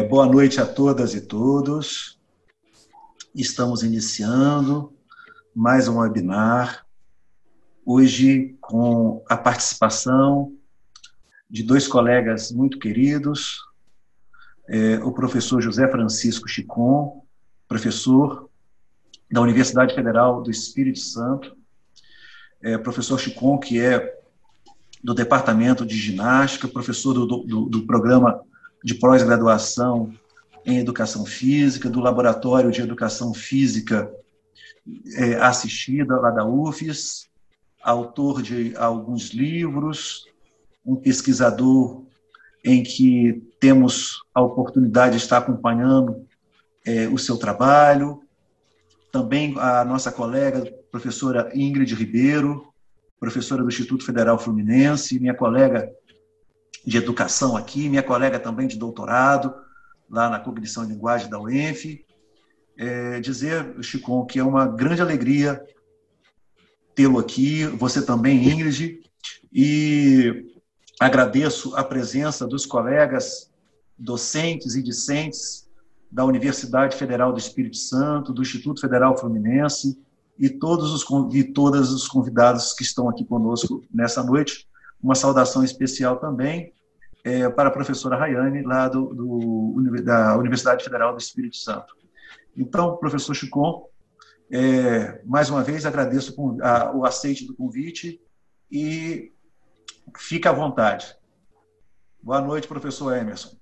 Boa noite a todas e todos. Estamos iniciando mais um webinar, hoje com a participação de dois colegas muito queridos, o professor José Francisco Chicon, professor da Universidade Federal do Espírito Santo, professor Chicon, que é do Departamento de Ginástica, professor do programa de pós-graduação em Educação Física, do Laboratório de Educação Física Assistida, lá da UFES, autor de alguns livros, um pesquisador em que temos a oportunidade de estar acompanhando o seu trabalho, também a nossa colega, professora Ingrid Ribeiro, professora do Instituto Federal Fluminense, minha colega de educação aqui, minha colega também de doutorado, lá na Cognição e Linguagem da UENF. Dizer, Chicon, que é uma grande alegria tê-lo aqui, você também, Ingrid, e agradeço a presença dos colegas docentes e discentes da Universidade Federal do Espírito Santo, do Instituto Federal Fluminense e todos os convidados que estão aqui conosco nessa noite. Uma saudação especial também para a professora Rayane, lá da Universidade Federal do Espírito Santo. Então, professor Chicon, mais uma vez agradeço o aceite do convite e fique à vontade. Boa noite, professor Emerson.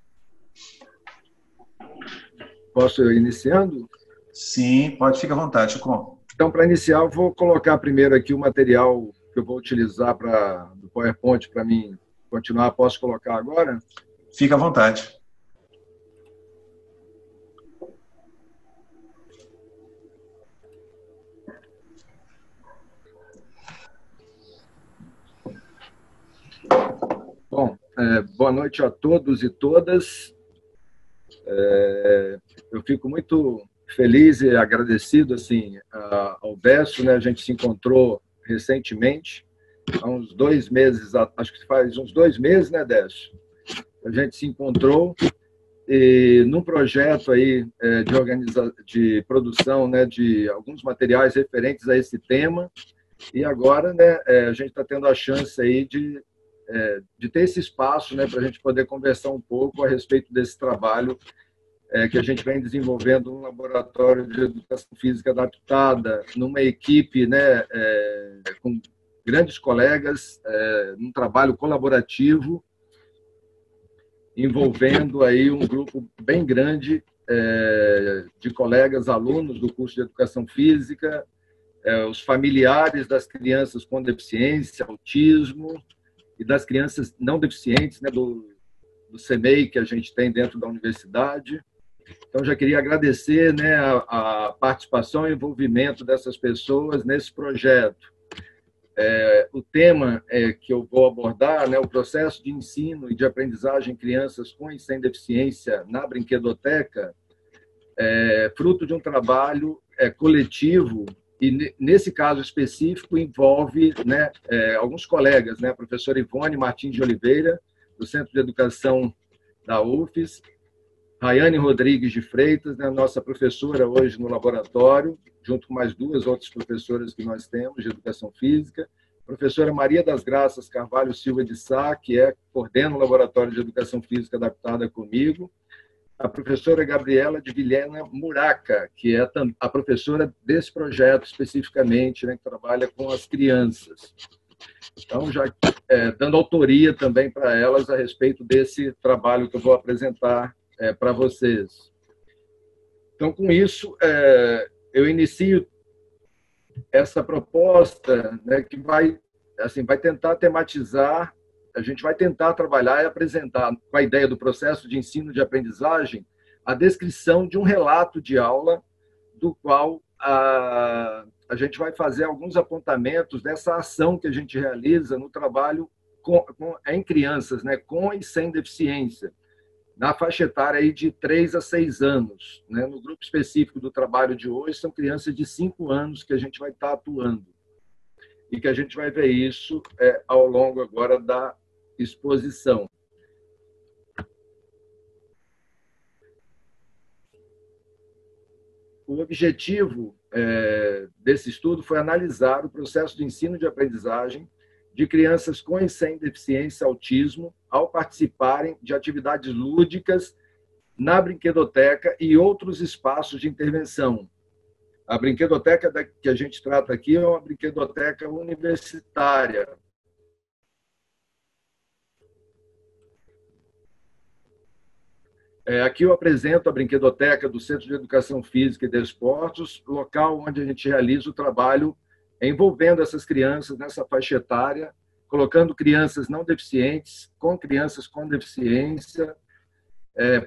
Posso ir iniciando? Sim, pode, ficar à vontade, Chicon. Então, para iniciar, eu vou colocar primeiro aqui o material que eu vou utilizar do PowerPoint para mim continuar. Posso colocar agora? Fica à vontade. Bom, boa noite a todos e todas. Eu fico muito feliz e agradecido assim, ao Décio, né? A gente se encontrou recentemente, há uns 2 meses, acho que faz uns 2 meses, né, Décio? A gente se encontrou num projeto aí de produção, né, de alguns materiais referentes a esse tema, e agora, né, a gente está tendo a chance aí de ter esse espaço, né, para a gente poder conversar um pouco a respeito desse trabalho que a gente vem desenvolvendo no Laboratório de Educação Física Adaptada, numa equipe, né, com grandes colegas, num trabalho colaborativo, envolvendo aí um grupo bem grande de colegas, alunos do curso de Educação Física, os familiares das crianças com deficiência, autismo, e das crianças não deficientes, né, do CEMEI que a gente tem dentro da universidade. Então, já queria agradecer, né, a participação e envolvimento dessas pessoas nesse projeto. O tema que eu vou abordar, né, o processo de ensino e de aprendizagem em crianças com e sem deficiência na brinquedoteca, fruto de um trabalho coletivo, e nesse caso específico envolve, né, alguns colegas, né, a professora Ivone Martins de Oliveira, do Centro de Educação da UFES, Rayane Rodrigues de Freitas, né, nossa professora hoje no laboratório, junto com mais 2 outras professoras que nós temos de Educação Física, professora Maria das Graças Carvalho Silva de Sá, que coordena o Laboratório de Educação Física Adaptada comigo, a professora Gabriela de Vilhena Muraca, que é a professora desse projeto especificamente, né, que trabalha com as crianças. Então, já dando autoria também para elas a respeito desse trabalho que eu vou apresentar para vocês. Então, com isso, eu inicio essa proposta, né, que vai tentar tematizar, a gente vai tentar trabalhar e apresentar, com a ideia do processo de ensino de aprendizagem, a descrição de um relato de aula, do qual a gente vai fazer alguns apontamentos dessa ação que a gente realiza no trabalho em crianças, né, com e sem deficiência, na faixa etária aí de 3 a 6 anos. Né? No grupo específico do trabalho de hoje, são crianças de 5 anos que a gente vai estar atuando. E que a gente vai ver isso ao longo agora da exposição. o objetivo desse estudo foi analisar o processo de ensino e de aprendizagem de crianças com e sem deficiência autismo ao participarem de atividades lúdicas na brinquedoteca e outros espaços de intervenção. A brinquedoteca que a gente trata aqui é uma brinquedoteca universitária. Aqui eu apresento a brinquedoteca do Centro de Educação Física e Desportos, local onde a gente realiza o trabalho envolvendo essas crianças nessa faixa etária, colocando crianças não deficientes com crianças com deficiência,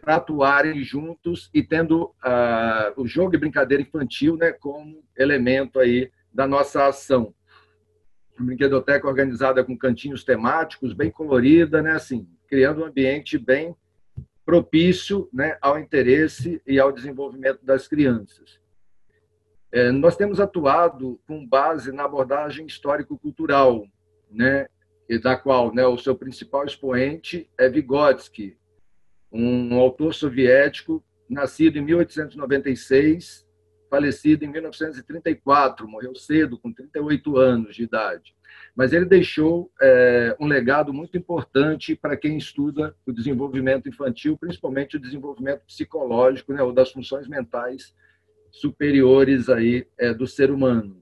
para atuarem juntos e tendo o jogo e brincadeira infantil, né, como elemento aí da nossa ação. A brinquedoteca organizada com cantinhos temáticos, bem colorida, né, assim, criando um ambiente bem propício, né, ao interesse e ao desenvolvimento das crianças. Nós temos atuado com base na abordagem histórico-cultural, né, e da qual, né, o seu principal expoente é Vygotsky, um autor soviético nascido em 1896, falecido em 1934, morreu cedo, com 38 anos de idade. Mas ele deixou um legado muito importante para quem estuda o desenvolvimento infantil, principalmente o desenvolvimento psicológico, né, ou das funções mentais superiores aí, do ser humano.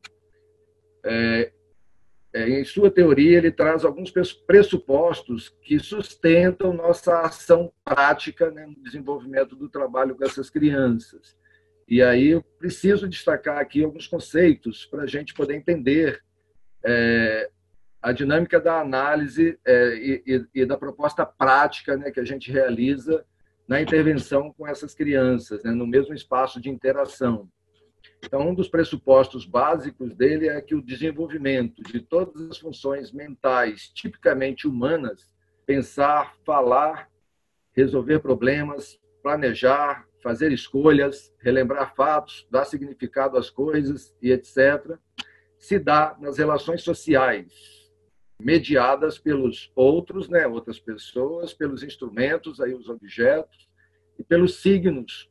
Em sua teoria, ele traz alguns pressupostos que sustentam nossa ação prática, né, no desenvolvimento do trabalho com essas crianças. E aí eu preciso destacar aqui alguns conceitos para a gente poder entender a dinâmica da análise e da proposta prática, né, que a gente realiza na intervenção com essas crianças, né, no mesmo espaço de interação. Então, um dos pressupostos básicos dele é que o desenvolvimento de todas as funções mentais tipicamente humanas, pensar, falar, resolver problemas, planejar, fazer escolhas, relembrar fatos, dar significado às coisas e etc., se dá nas relações sociais, mediadas pelos outros, né, outras pessoas, pelos instrumentos, aí os objetos, e pelos signos,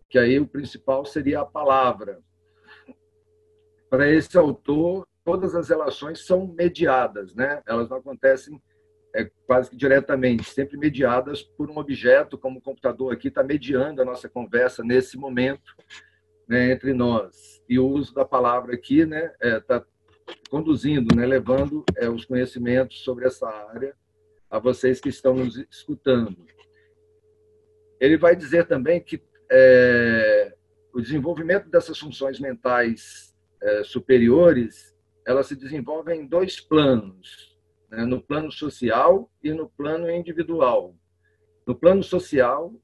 que aí o principal seria a palavra. Para esse autor, todas as relações são mediadas, né? Elas não acontecem quase que diretamente, sempre mediadas por um objeto, como o computador aqui está mediando a nossa conversa nesse momento, né, entre nós. E o uso da palavra aqui, né, está conduzindo, né, levando os conhecimentos sobre essa área a vocês que estão nos escutando. Ele vai dizer também que o desenvolvimento dessas funções mentais superiores, elas se desenvolvem em dois planos, né? No plano social e no plano individual. No plano social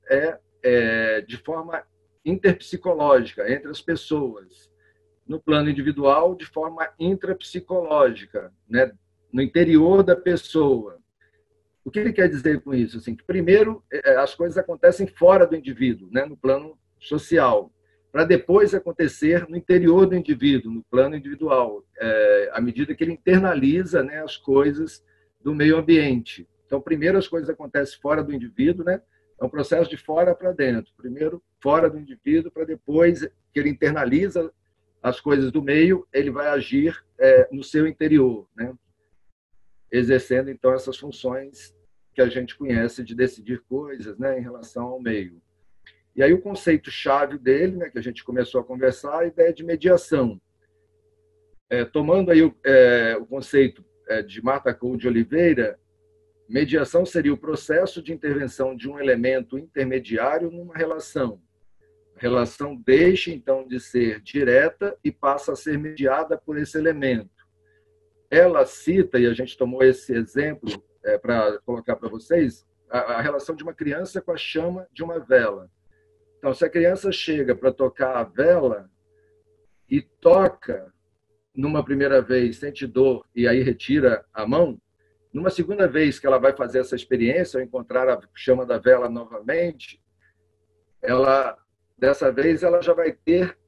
de forma interpsicológica, entre as pessoas. No plano individual, de forma intrapsicológica, né? No interior da pessoa. O que ele quer dizer com isso? Assim, que primeiro, as coisas acontecem fora do indivíduo, né? No plano social, para depois acontecer no interior do indivíduo, no plano individual, à medida que ele internaliza, né, as coisas do meio ambiente. Então, primeiro as coisas acontecem fora do indivíduo, né? É um processo de fora para dentro. Primeiro fora do indivíduo, para depois que ele internaliza as coisas do meio, ele vai agir no seu interior, né? Exercendo, então, essas funções que a gente conhece de decidir coisas, né, em relação ao meio. E aí o conceito-chave dele, né, que a gente começou a conversar, a ideia de mediação. Tomando aí o conceito de Marta Cole de Oliveira, mediação seria o processo de intervenção de um elemento intermediário numa relação. A relação deixa, então, de ser direta e passa a ser mediada por esse elemento. Ela cita, e a gente tomou esse exemplo para colocar para vocês, a relação de uma criança com a chama de uma vela. Então, se a criança chega para tocar a vela e toca numa primeira vez, sente dor e aí retira a mão, numa segunda vez que ela vai fazer essa experiência, ao encontrar a chama da vela novamente, dessa vez ela já vai ter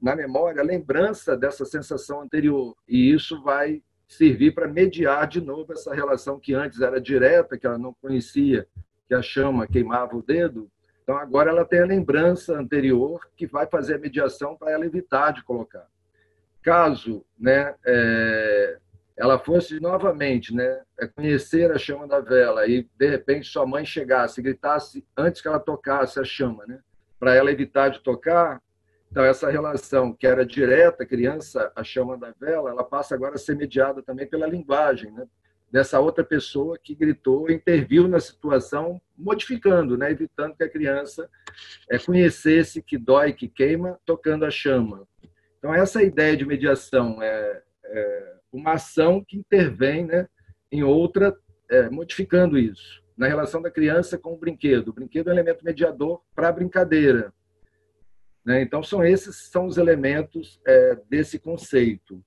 na memória a lembrança dessa sensação anterior, e isso vai servir para mediar de novo essa relação que antes era direta, que ela não conhecia, que a chama queimava o dedo. Então, agora ela tem a lembrança anterior que vai fazer a mediação para ela evitar de colocar. Caso, né, ela fosse novamente, né, conhecer a chama da vela e, de repente, sua mãe chegasse e gritasse antes que ela tocasse a chama, né, para ela evitar de tocar, então essa relação que era direta, criança, a chama da vela, ela passa agora a ser mediada também pela linguagem, né, dessa outra pessoa que gritou, interviu na situação, modificando, né, evitando que a criança conhecesse que dói, que queima, tocando a chama. Então, essa ideia de mediação é uma ação que intervém, né, em outra, modificando isso. Na relação da criança com o brinquedo. O brinquedo é um elemento mediador para a brincadeira. Né? Então, esses são os elementos desse conceito.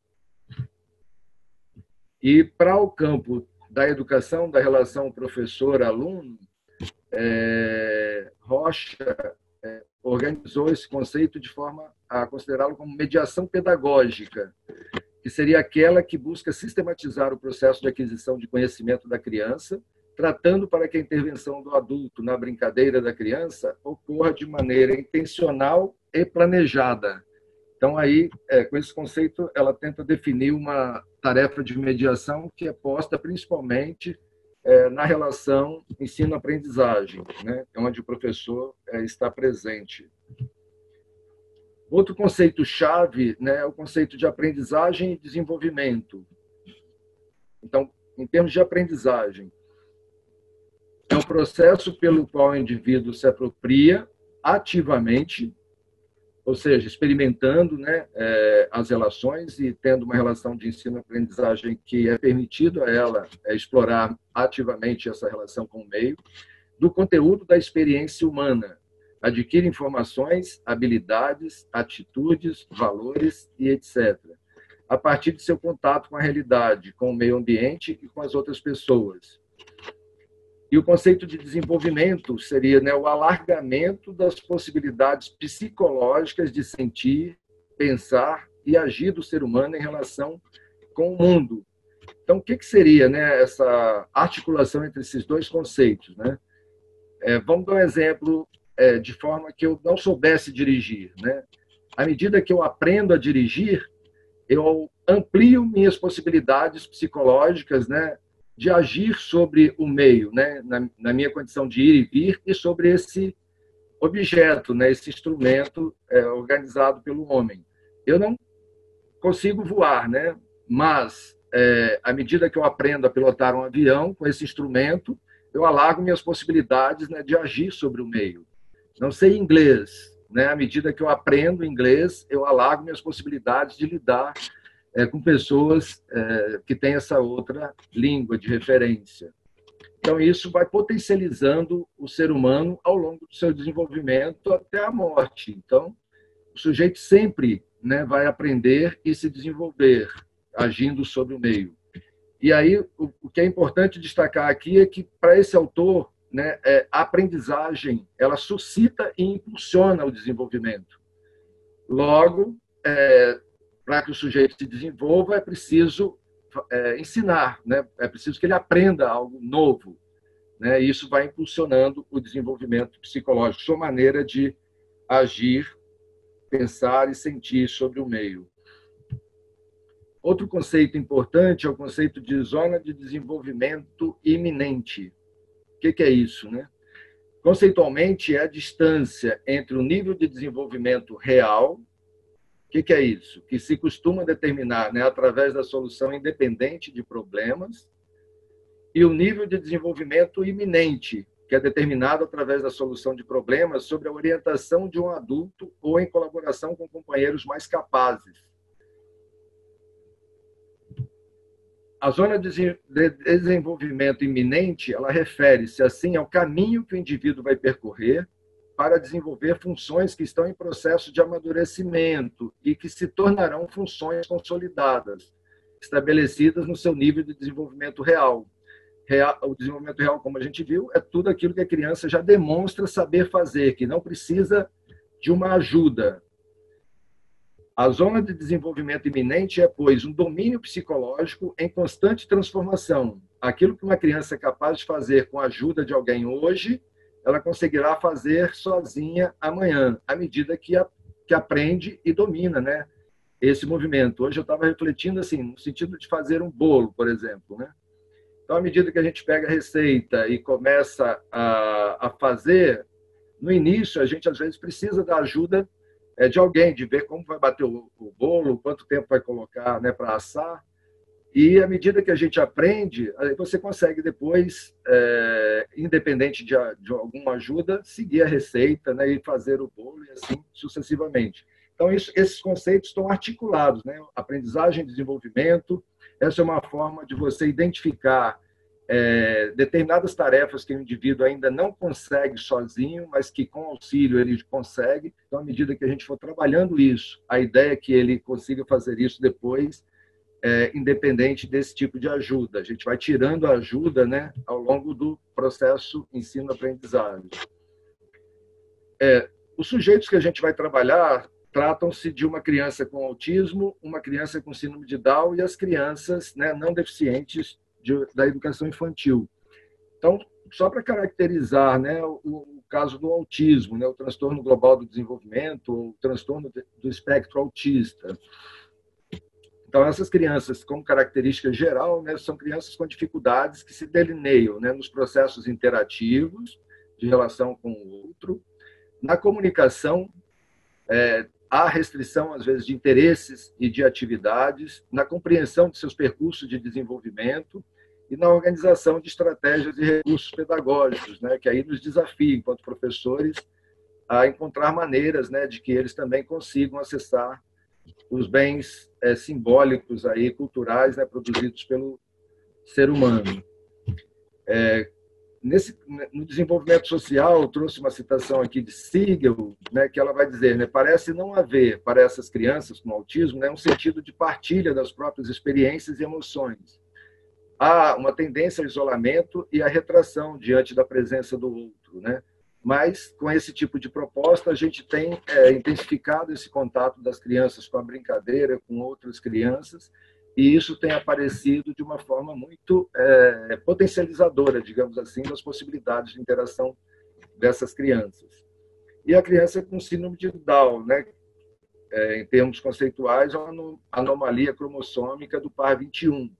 E para o campo da educação, da relação professor-aluno, Rocha organizou esse conceito de forma a considerá-lo como mediação pedagógica, que seria aquela que busca sistematizar o processo de aquisição de conhecimento da criança, tratando para que a intervenção do adulto na brincadeira da criança ocorra de maneira intencional e planejada. Então, aí, com esse conceito, ela tenta definir uma tarefa de mediação que é posta principalmente na relação ensino-aprendizagem, né, onde o professor está presente. Outro conceito-chave, né, é o conceito de aprendizagem e desenvolvimento. Então, em termos de aprendizagem, é um processo pelo qual o indivíduo se apropria ativamente, ou seja, experimentando, né, as relações e tendo uma relação de ensino-aprendizagem que é permitido a ela explorar ativamente essa relação com o meio, do conteúdo da experiência humana, adquire informações, habilidades, atitudes, valores e etc., a partir de seu contato com a realidade, com o meio ambiente e com as outras pessoas. E o conceito de desenvolvimento seria, né, o alargamento das possibilidades psicológicas de sentir, pensar e agir do ser humano em relação com o mundo. Então, o que seria, né, essa articulação entre esses dois conceitos? Né? Vamos dar um exemplo de forma que eu não soubesse dirigir. Né? À medida que eu aprendo a dirigir, eu amplio minhas possibilidades psicológicas, né, de agir sobre o meio, né, na minha condição de ir e vir, e sobre esse objeto, né, esse instrumento organizado pelo homem. Eu não consigo voar, né, mas à medida que eu aprendo a pilotar um avião com esse instrumento, eu alargo minhas possibilidades, né, de agir sobre o meio. Não sei inglês, né, à medida que eu aprendo inglês, eu alargo minhas possibilidades de lidar com pessoas que têm essa outra língua de referência. Então, isso vai potencializando o ser humano ao longo do seu desenvolvimento até a morte. Então, o sujeito sempre, né, vai aprender e se desenvolver, agindo sobre o meio. E aí, o que é importante destacar aqui é que, para esse autor, né, a aprendizagem ela suscita e impulsiona o desenvolvimento. Logo, para que o sujeito se desenvolva, é preciso ensinar, né? É preciso que ele aprenda algo novo. Né? E isso vai impulsionando o desenvolvimento psicológico, sua maneira de agir, pensar e sentir sobre o meio. Outro conceito importante é o conceito de zona de desenvolvimento iminente. O que é isso? Né? Conceitualmente, é a distância entre o nível de desenvolvimento real. O que é isso? Que se costuma determinar, né, através da solução independente de problemas, e o nível de desenvolvimento iminente, que é determinado através da solução de problemas sob a orientação de um adulto ou em colaboração com companheiros mais capazes. A zona de desenvolvimento iminente, ela refere-se, assim, ao caminho que o indivíduo vai percorrer para desenvolver funções que estão em processo de amadurecimento e que se tornarão funções consolidadas, estabelecidas no seu nível de desenvolvimento real. O desenvolvimento real, como a gente viu, é tudo aquilo que a criança já demonstra saber fazer, que não precisa de uma ajuda. A zona de desenvolvimento iminente é, pois, um domínio psicológico em constante transformação. Aquilo que uma criança é capaz de fazer com a ajuda de alguém hoje ela conseguirá fazer sozinha amanhã, à medida que aprende e domina, né, esse movimento. Hoje eu estava refletindo assim, no sentido de fazer um bolo, por exemplo, né? Então, à medida que a gente pega a receita e começa a fazer, no início a gente às vezes precisa da ajuda de alguém, de ver como vai bater o bolo, quanto tempo vai colocar, né, para assar. E à medida que a gente aprende, aí você consegue depois, independente de alguma ajuda, seguir a receita, né, e fazer o bolo e assim sucessivamente. Então, esses conceitos estão articulados, né? Aprendizagem e desenvolvimento. Essa é uma forma de você identificar determinadas tarefas que o indivíduo ainda não consegue sozinho, mas que com auxílio ele consegue. Então, à medida que a gente for trabalhando isso, a ideia é que ele consiga fazer isso depois, independente desse tipo de ajuda. A gente vai tirando a ajuda, né, ao longo do processo ensino-aprendizagem. Os sujeitos que a gente vai trabalhar tratam-se de uma criança com autismo, uma criança com síndrome de Down e as crianças, né, não deficientes da educação infantil. Então, só para caracterizar, né, o caso do autismo, né, o transtorno global do desenvolvimento, o transtorno do espectro autista. Então, essas crianças, como característica geral, né, são crianças com dificuldades que se delineiam, né, nos processos interativos, de relação com o outro, na comunicação, há restrição, às vezes, de interesses e de atividades, na compreensão de seus percursos de desenvolvimento e na organização de estratégias e recursos pedagógicos, né, que aí nos desafia, enquanto professores, a encontrar maneiras, né, de que eles também consigam acessar os bens simbólicos aí, culturais, né, produzidos pelo ser humano. No desenvolvimento social, eu trouxe uma citação aqui de Siegel, né, que ela vai dizer, né, parece não haver para essas crianças com autismo, né, um sentido de partilha das próprias experiências e emoções. Há uma tendência ao isolamento e à retração diante da presença do outro, né? Mas, com esse tipo de proposta, a gente tem intensificado esse contato das crianças com a brincadeira, com outras crianças, e isso tem aparecido de uma forma muito potencializadora, digamos assim, das possibilidades de interação dessas crianças. E a criança com síndrome de Down, né? Em termos conceituais, é uma anomalia cromossômica do par 21,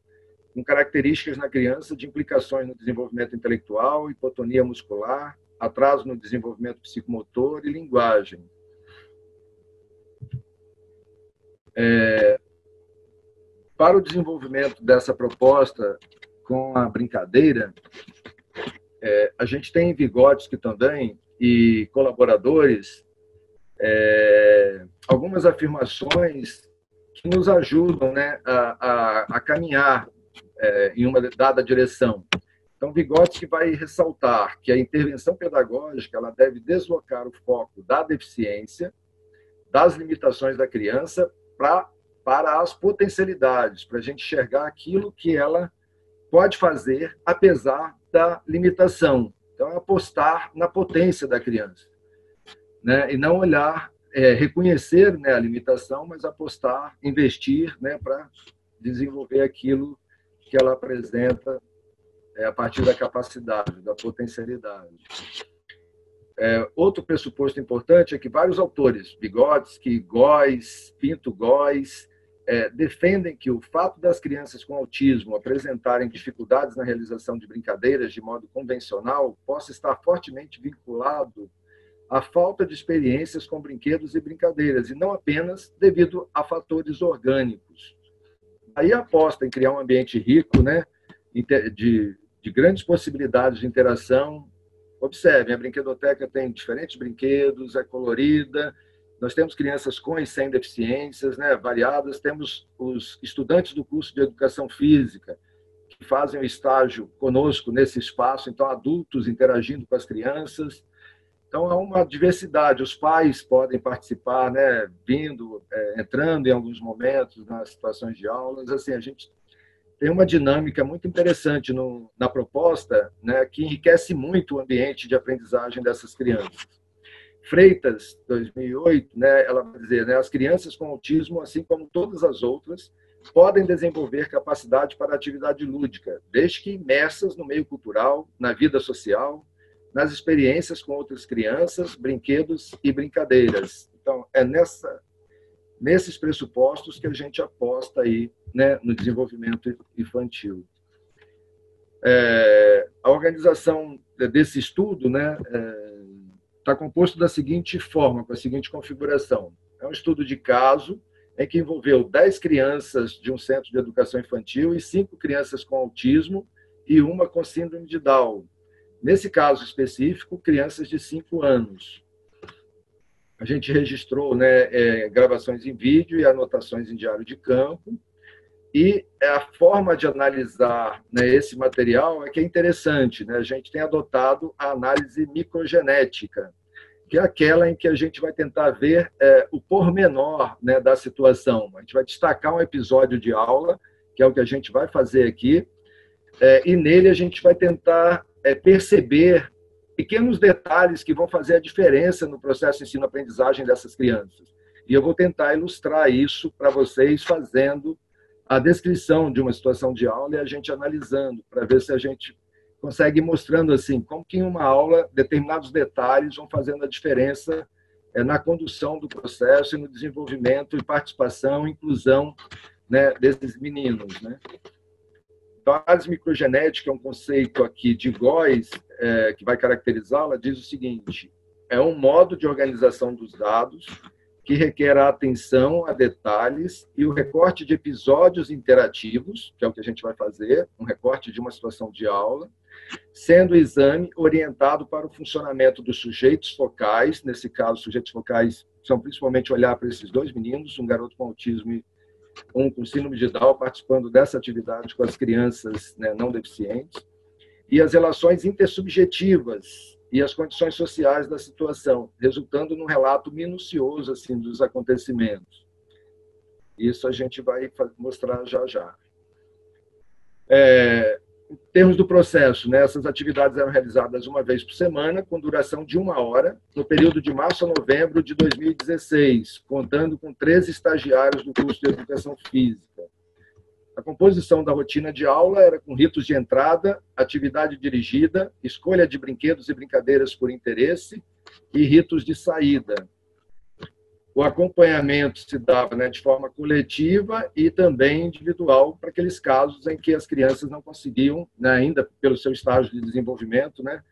com características na criança de implicações no desenvolvimento intelectual, hipotonia muscular, atraso no desenvolvimento psicomotor e linguagem. Para o desenvolvimento dessa proposta com a brincadeira, a gente tem em Vygotsky também e colaboradores algumas afirmações que nos ajudam, né, a caminhar em uma dada direção. Então, Vygotsky vai ressaltar que a intervenção pedagógica ela deve deslocar o foco da deficiência, das limitações da criança, para as potencialidades, para a gente enxergar aquilo que ela pode fazer, apesar da limitação. Então, é apostar na potência da criança, né? E não olhar, reconhecer, né, a limitação, mas apostar, investir, né, para desenvolver aquilo que ela apresenta a partir da capacidade, da potencialidade. Outro pressuposto importante é que vários autores, Vygotsky, Góes, Pinto Góes, defendem que o fato das crianças com autismo apresentarem dificuldades na realização de brincadeiras de modo convencional possa estar fortemente vinculado à falta de experiências com brinquedos e brincadeiras, e não apenas devido a fatores orgânicos. Aí a aposta em criar um ambiente rico, né, de grandes possibilidades de interação. Observem, a brinquedoteca tem diferentes brinquedos, é colorida, nós temos crianças com e sem deficiências, né, variadas, temos os estudantes do curso de Educação Física, que fazem o estágio conosco nesse espaço, então adultos interagindo com as crianças. Então, há uma diversidade, os pais podem participar, né, entrando em alguns momentos nas situações de aulas, assim, a gente tem uma dinâmica muito interessante na proposta, né, que enriquece muito o ambiente de aprendizagem dessas crianças. Freitas, 2008, né, ela vai dizer, né, as crianças com autismo, assim como todas as outras, podem desenvolver capacidade para atividade lúdica, desde que imersas no meio cultural, na vida social, nas experiências com outras crianças, brinquedos e brincadeiras. Então, é nesses pressupostos que a gente aposta aí, né, no desenvolvimento infantil. A organização desse estudo, né, está composto da seguinte forma, com a seguinte configuração. É um estudo de caso em que envolveu 10 crianças de um centro de educação infantil e 5 crianças com autismo e uma com síndrome de Down. Nesse caso específico, crianças de 5 anos. A gente registrou, né, gravações em vídeo e anotações em diário de campo. E a forma de analisar, né, esse material é que é interessante, né? A gente tem adotado a análise microgenética, que é aquela em que a gente vai tentar ver o pormenor, né, da situação. A gente vai destacar um episódio de aula, que é o que a gente vai fazer aqui, e nele a gente vai tentar perceber pequenos detalhes que vão fazer a diferença no processo de ensino-aprendizagem dessas crianças. E eu vou tentar ilustrar isso para vocês fazendo a descrição de uma situação de aula e a gente analisando, para ver se a gente consegue ir mostrando assim, como que em uma aula determinados detalhes vão fazendo a diferença na condução do processo e no desenvolvimento e participação e inclusão, né, desses meninos, né? Então, a análise microgenética é um conceito aqui de Góes, que vai caracterizá-la, diz o seguinte: é um modo de organização dos dados que requer a atenção a detalhes e o recorte de episódios interativos, que é o que a gente vai fazer, um recorte de uma situação de aula, sendo o exame orientado para o funcionamento dos sujeitos focais. Nesse caso, sujeitos focais são principalmente olhar para esses 2 meninos, um garoto com autismo e um com síndrome de Down, participando dessa atividade com as crianças, né, não deficientes, e as relações intersubjetivas e as condições sociais da situação, resultando num relato minucioso assim, dos acontecimentos. Isso a gente vai mostrar já já. Em termos do processo, né, essas atividades eram realizadas uma vez por semana, com duração de 1 hora, no período de março a novembro de 2016, contando com 13 estagiários do curso de Educação Física. A composição da rotina de aula era com ritos de entrada, atividade dirigida, escolha de brinquedos e brincadeiras por interesse e ritos de saída. O acompanhamento se dava, né, de forma coletiva e também individual para aqueles casos em que as crianças não conseguiam, né, ainda pelo seu estágio de desenvolvimento, né,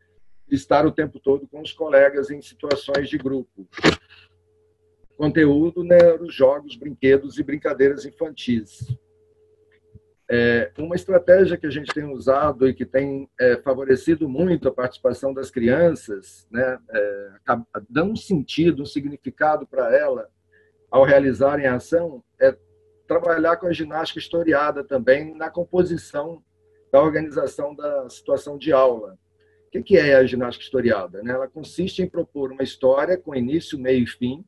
estar o tempo todo com os colegas em situações de grupo. Conteúdo, né, os jogos, brinquedos e brincadeiras infantis. Uma estratégia que a gente tem usado e que tem favorecido muito a participação das crianças, né, dando um sentido, um significado para ela ao realizarem a ação, é trabalhar com a ginástica historiada também na composição da organização da situação de aula. O que é a ginástica historiada? Ela consiste em propor uma história com início, meio e fim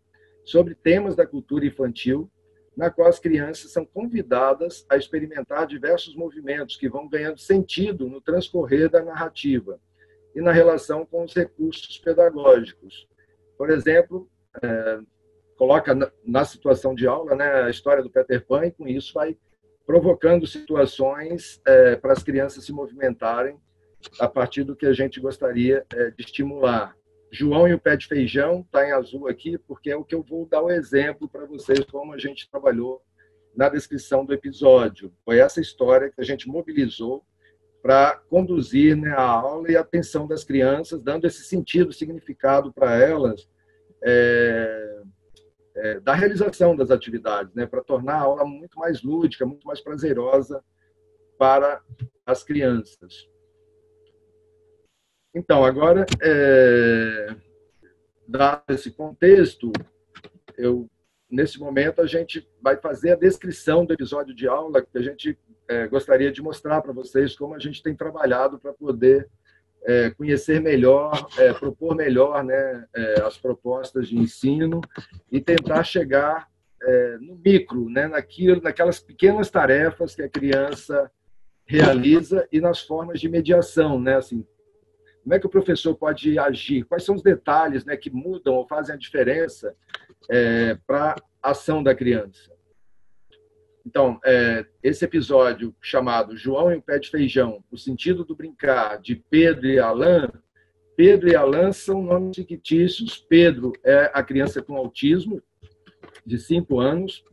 sobre temas da cultura infantil, na qual as crianças são convidadas a experimentar diversos movimentos que vão ganhando sentido no transcorrer da narrativa e na relação com os recursos pedagógicos. Por exemplo, coloca na situação de aula, né, a história do Peter Pan, e com isso vai provocando situações para as crianças se movimentarem a partir do que a gente gostaria de estimular. João e o Pé de Feijão está em azul aqui, porque é o que eu vou dar o exemplo para vocês, como a gente trabalhou na descrição do episódio. Foi essa história que a gente mobilizou para conduzir, né, a aula e a atenção das crianças, dando esse sentido, significado para elas, da realização das atividades, né, para tornar a aula muito mais lúdica, muito mais prazerosa para as crianças. Então, agora, dado esse contexto, nesse momento, a gente vai fazer a descrição do episódio de aula que a gente gostaria de mostrar para vocês como a gente tem trabalhado para poder conhecer melhor, propor melhor, né, as propostas de ensino e tentar chegar no micro, né, naquelas pequenas tarefas que a criança realiza e nas formas de mediação, né, assim, como é que o professor pode agir? Quais são os detalhes, né, que mudam ou fazem a diferença para a ação da criança? Então, esse episódio chamado João e o Pé de Feijão, o sentido do brincar, de Pedro e Alain, Pedro e Alan são nomes fictícios. Pedro é a criança com autismo, de 5 anos,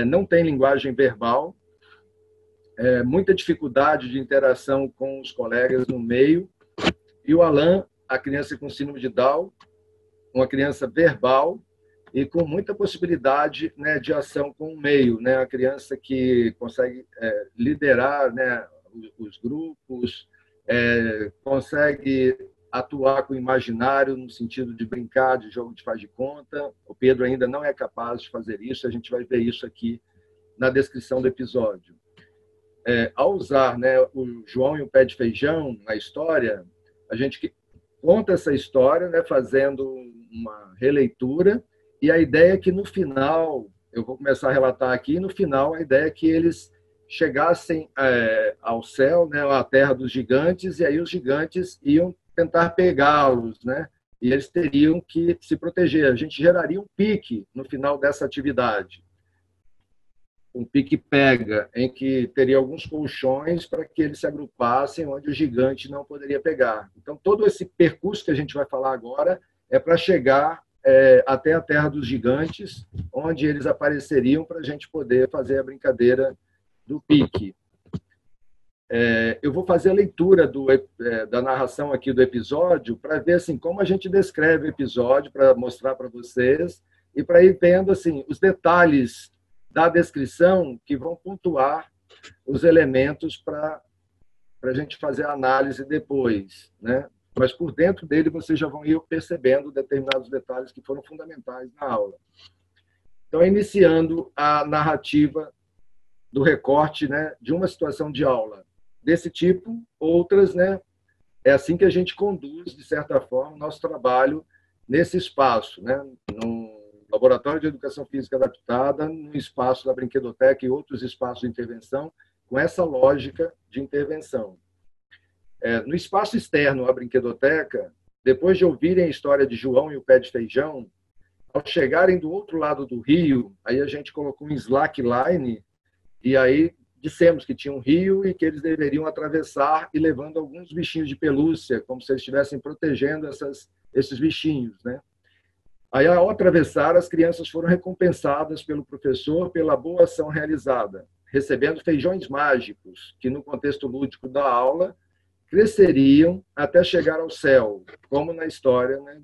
não tem linguagem verbal, muita dificuldade de interação com os colegas no meio. E o Alan, a criança com síndrome de Down, uma criança verbal e com muita possibilidade, né, de ação com o meio, né, a criança que consegue liderar, né, os grupos, consegue atuar com o imaginário no sentido de brincar de jogo de faz de conta. O Pedro ainda não é capaz de fazer isso, a gente vai ver isso aqui na descrição do episódio. Ao usar, né, o João e o Pé de Feijão na história, a gente conta essa história, né, fazendo uma releitura, e a ideia é que no final, eu vou começar a relatar aqui, no final a ideia é que eles chegassem ao céu, né, à terra dos gigantes, e aí os gigantes iam tentar pegá-los, né, e eles teriam que se proteger. A gente geraria um pique no final dessa atividade. Um pique-pega, em que teria alguns colchões para que eles se agrupassem onde o gigante não poderia pegar. Então, todo esse percurso que a gente vai falar agora é para chegar até a Terra dos Gigantes, onde eles apareceriam para a gente poder fazer a brincadeira do pique. Eu vou fazer a leitura da narração aqui do episódio para ver assim, como a gente descreve o episódio, para mostrar para vocês, e para ir vendo assim, os detalhes da descrição que vão pontuar os elementos para a gente fazer a análise depois, né? Mas por dentro dele vocês já vão ir percebendo determinados detalhes que foram fundamentais na aula. Então, iniciando a narrativa do recorte, né, de uma situação de aula desse tipo, outras, né, é assim que a gente conduz, de certa forma, o nosso trabalho nesse espaço, né, no Laboratório de Educação Física Adaptada, no espaço da Brinquedoteca e outros espaços de intervenção, com essa lógica de intervenção. No espaço externo à Brinquedoteca, depois de ouvirem a história de João e o Pé de Feijão, ao chegarem do outro lado do rio, aí a gente colocou um slackline, e aí dissemos que tinha um rio e que eles deveriam atravessar e levando alguns bichinhos de pelúcia, como se eles estivessem protegendo esses bichinhos, né? Aí, ao atravessar, as crianças foram recompensadas pelo professor pela boa ação realizada, recebendo feijões mágicos, que, no contexto lúdico da aula, cresceriam até chegar ao céu, como na história, né,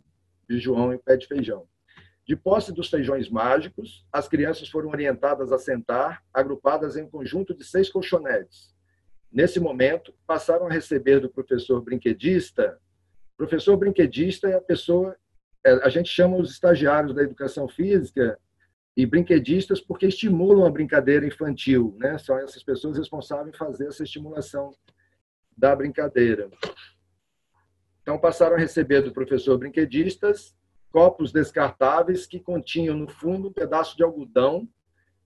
de João e o Pé de Feijão. De posse dos feijões mágicos, as crianças foram orientadas a sentar, agrupadas em um conjunto de 6 colchonetes. Nesse momento, passaram a receber do professor brinquedista. O professor brinquedista é a pessoa... A gente chama os estagiários da educação física e brinquedistas porque estimulam a brincadeira infantil, né? São essas pessoas responsáveis em fazer essa estimulação da brincadeira. Então, passaram a receber do professor brinquedistas copos descartáveis que continham no fundo um pedaço de algodão,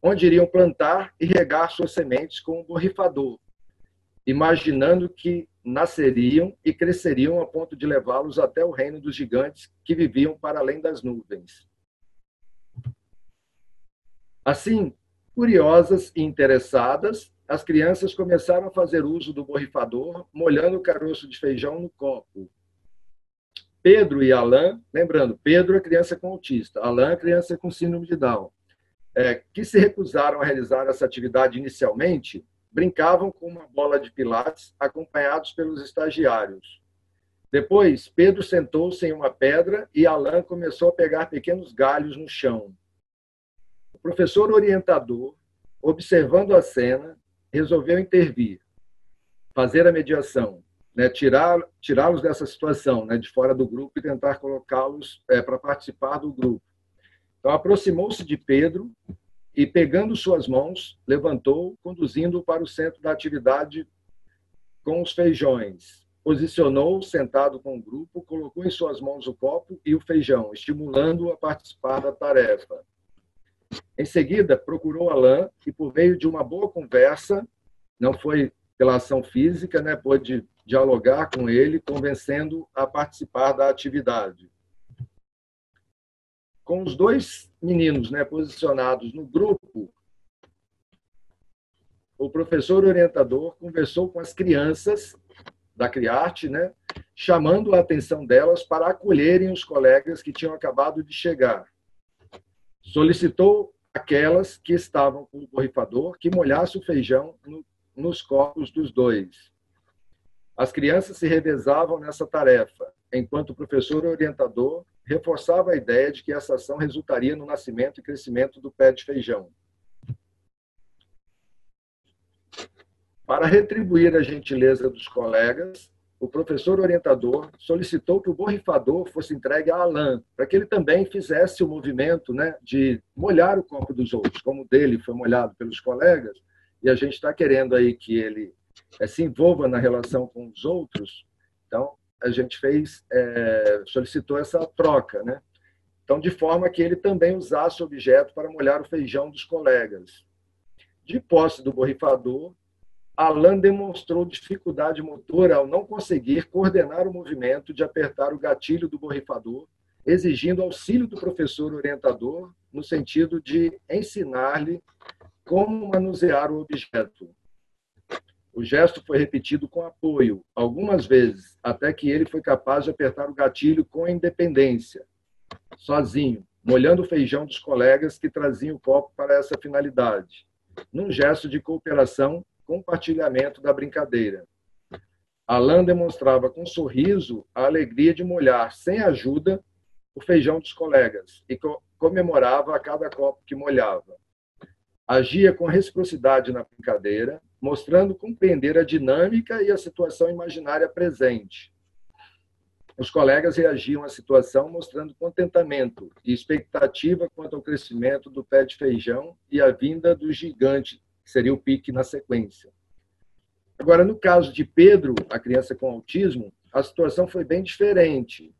onde iriam plantar e regar suas sementes com um borrifador, imaginando que nasceriam e cresceriam a ponto de levá-los até o reino dos gigantes que viviam para além das nuvens. Assim, curiosas e interessadas, as crianças começaram a fazer uso do borrifador, molhando o caroço de feijão no copo. Pedro e Alan, lembrando, Pedro é criança com autista, Alan é criança com síndrome de Down, que se recusaram a realizar essa atividade inicialmente, brincavam com uma bola de pilates, acompanhados pelos estagiários. Depois, Pedro sentou-se em uma pedra e Alan começou a pegar pequenos galhos no chão. O professor orientador, observando a cena, resolveu intervir, fazer a mediação, né, tirá-los dessa situação, né, de fora do grupo e tentar colocá-los para participar do grupo. Então, aproximou-se de Pedro e, pegando suas mãos, levantou, conduzindo-o para o centro da atividade com os feijões. Posicionou, sentado com o grupo, colocou em suas mãos o copo e o feijão, estimulando-o a participar da tarefa. Em seguida, procurou Alan e, por meio de uma boa conversa, não foi pela ação física, né, pôde dialogar com ele, convencendo a participar da atividade. Com os 2 meninos, né, posicionados no grupo, o professor orientador conversou com as crianças da Criarte, né, chamando a atenção delas para acolherem os colegas que tinham acabado de chegar. Solicitou aquelas que estavam com o borrifador que molhasse o feijão nos copos dos dois. As crianças se revezavam nessa tarefa, enquanto o professor orientador reforçava a ideia de que essa ação resultaria no nascimento e crescimento do pé de feijão. Para retribuir a gentileza dos colegas, o professor orientador solicitou que o borrifador fosse entregue a Alain, para que ele também fizesse o movimento, né, de molhar o copo dos outros, como o dele foi molhado pelos colegas, e a gente está querendo aí que ele se envolva na relação com os outros. Então, a gente solicitou essa troca, né? Então, de forma que ele também usasse o objeto para molhar o feijão dos colegas. De posse do borrifador, Alain demonstrou dificuldade motora ao não conseguir coordenar o movimento de apertar o gatilho do borrifador, exigindo auxílio do professor orientador no sentido de ensinar-lhe como manusear o objeto. O gesto foi repetido com apoio, algumas vezes, até que ele foi capaz de apertar o gatilho com independência, sozinho, molhando o feijão dos colegas que traziam o copo para essa finalidade, num gesto de cooperação, compartilhamento da brincadeira. Alain demonstrava com um sorriso a alegria de molhar, sem ajuda, o feijão dos colegas e comemorava a cada copo que molhava. Agia com reciprocidade na brincadeira, mostrando compreender a dinâmica e a situação imaginária presente. Os colegas reagiam à situação mostrando contentamento e expectativa quanto ao crescimento do pé de feijão e a vinda do gigante, que seria o pique na sequência. Agora, no caso de Pedro, a criança com autismo, a situação foi bem diferente.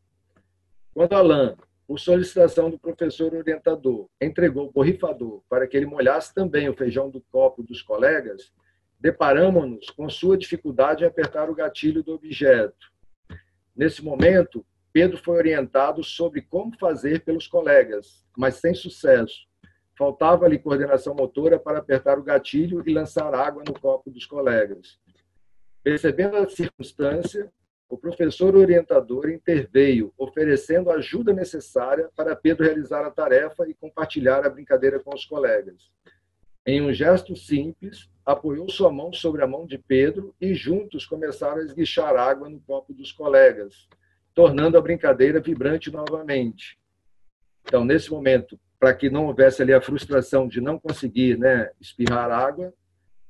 Quando Alain, por solicitação do professor orientador, entregou o borrifador para que ele molhasse também o feijão do copo dos colegas, deparamos-nos com sua dificuldade em apertar o gatilho do objeto. Nesse momento, Pedro foi orientado sobre como fazer pelos colegas, mas sem sucesso. Faltava-lhe coordenação motora para apertar o gatilho e lançar água no copo dos colegas. Percebendo a circunstância, o professor orientador interveio, oferecendo a ajuda necessária para Pedro realizar a tarefa e compartilhar a brincadeira com os colegas. Em um gesto simples, apoiou sua mão sobre a mão de Pedro e juntos começaram a esguichar água no copo dos colegas, tornando a brincadeira vibrante novamente. Então, nesse momento, para que não houvesse ali a frustração de não conseguir, né, espirrar água,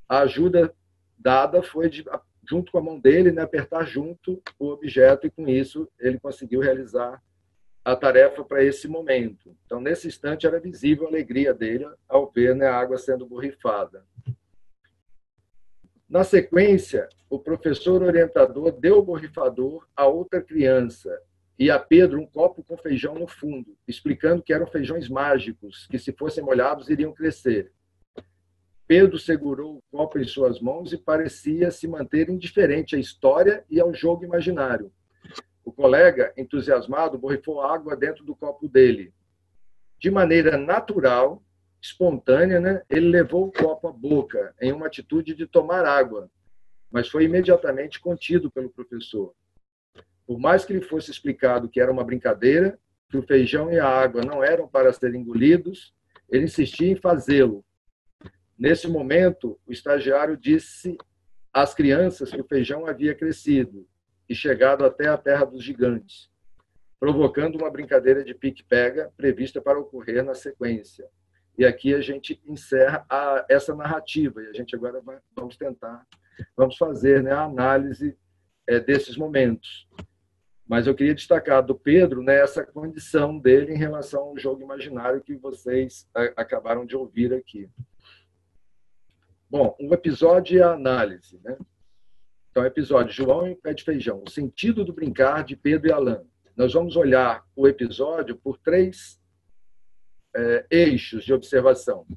a ajuda dada foi, junto com a mão dele, né, apertar junto o objeto, e com isso ele conseguiu realizar a tarefa para esse momento. Então, nesse instante, era visível a alegria dele ao ver, né, a água sendo borrifada. Na sequência, o professor orientador deu o borrifador a outra criança e a Pedro um copo com feijão no fundo, explicando que eram feijões mágicos, que se fossem molhados iriam crescer. Pedro segurou o copo em suas mãos e parecia se manter indiferente à história e ao jogo imaginário. O colega, entusiasmado, borrifou água dentro do copo dele. De maneira natural, espontânea, né, ele levou o copo à boca, em uma atitude de tomar água, mas foi imediatamente contido pelo professor. Por mais que lhe fosse explicado que era uma brincadeira, que o feijão e a água não eram para serem engolidos, ele insistia em fazê-lo. Nesse momento, o estagiário disse às crianças que o feijão havia crescido e chegado até a terra dos gigantes, provocando uma brincadeira de pique-pega prevista para ocorrer na sequência. E aqui a gente encerra essa narrativa, e a gente agora vamos fazer, né, a análise desses momentos. Mas eu queria destacar do Pedro, né, essa condição dele em relação ao jogo imaginário que vocês acabaram de ouvir aqui. Bom, um episódio e a análise, né? Então, episódio João e o Pé de Feijão, o sentido do brincar de Pedro e Alain. Nós vamos olhar o episódio por 3 eixos de observação.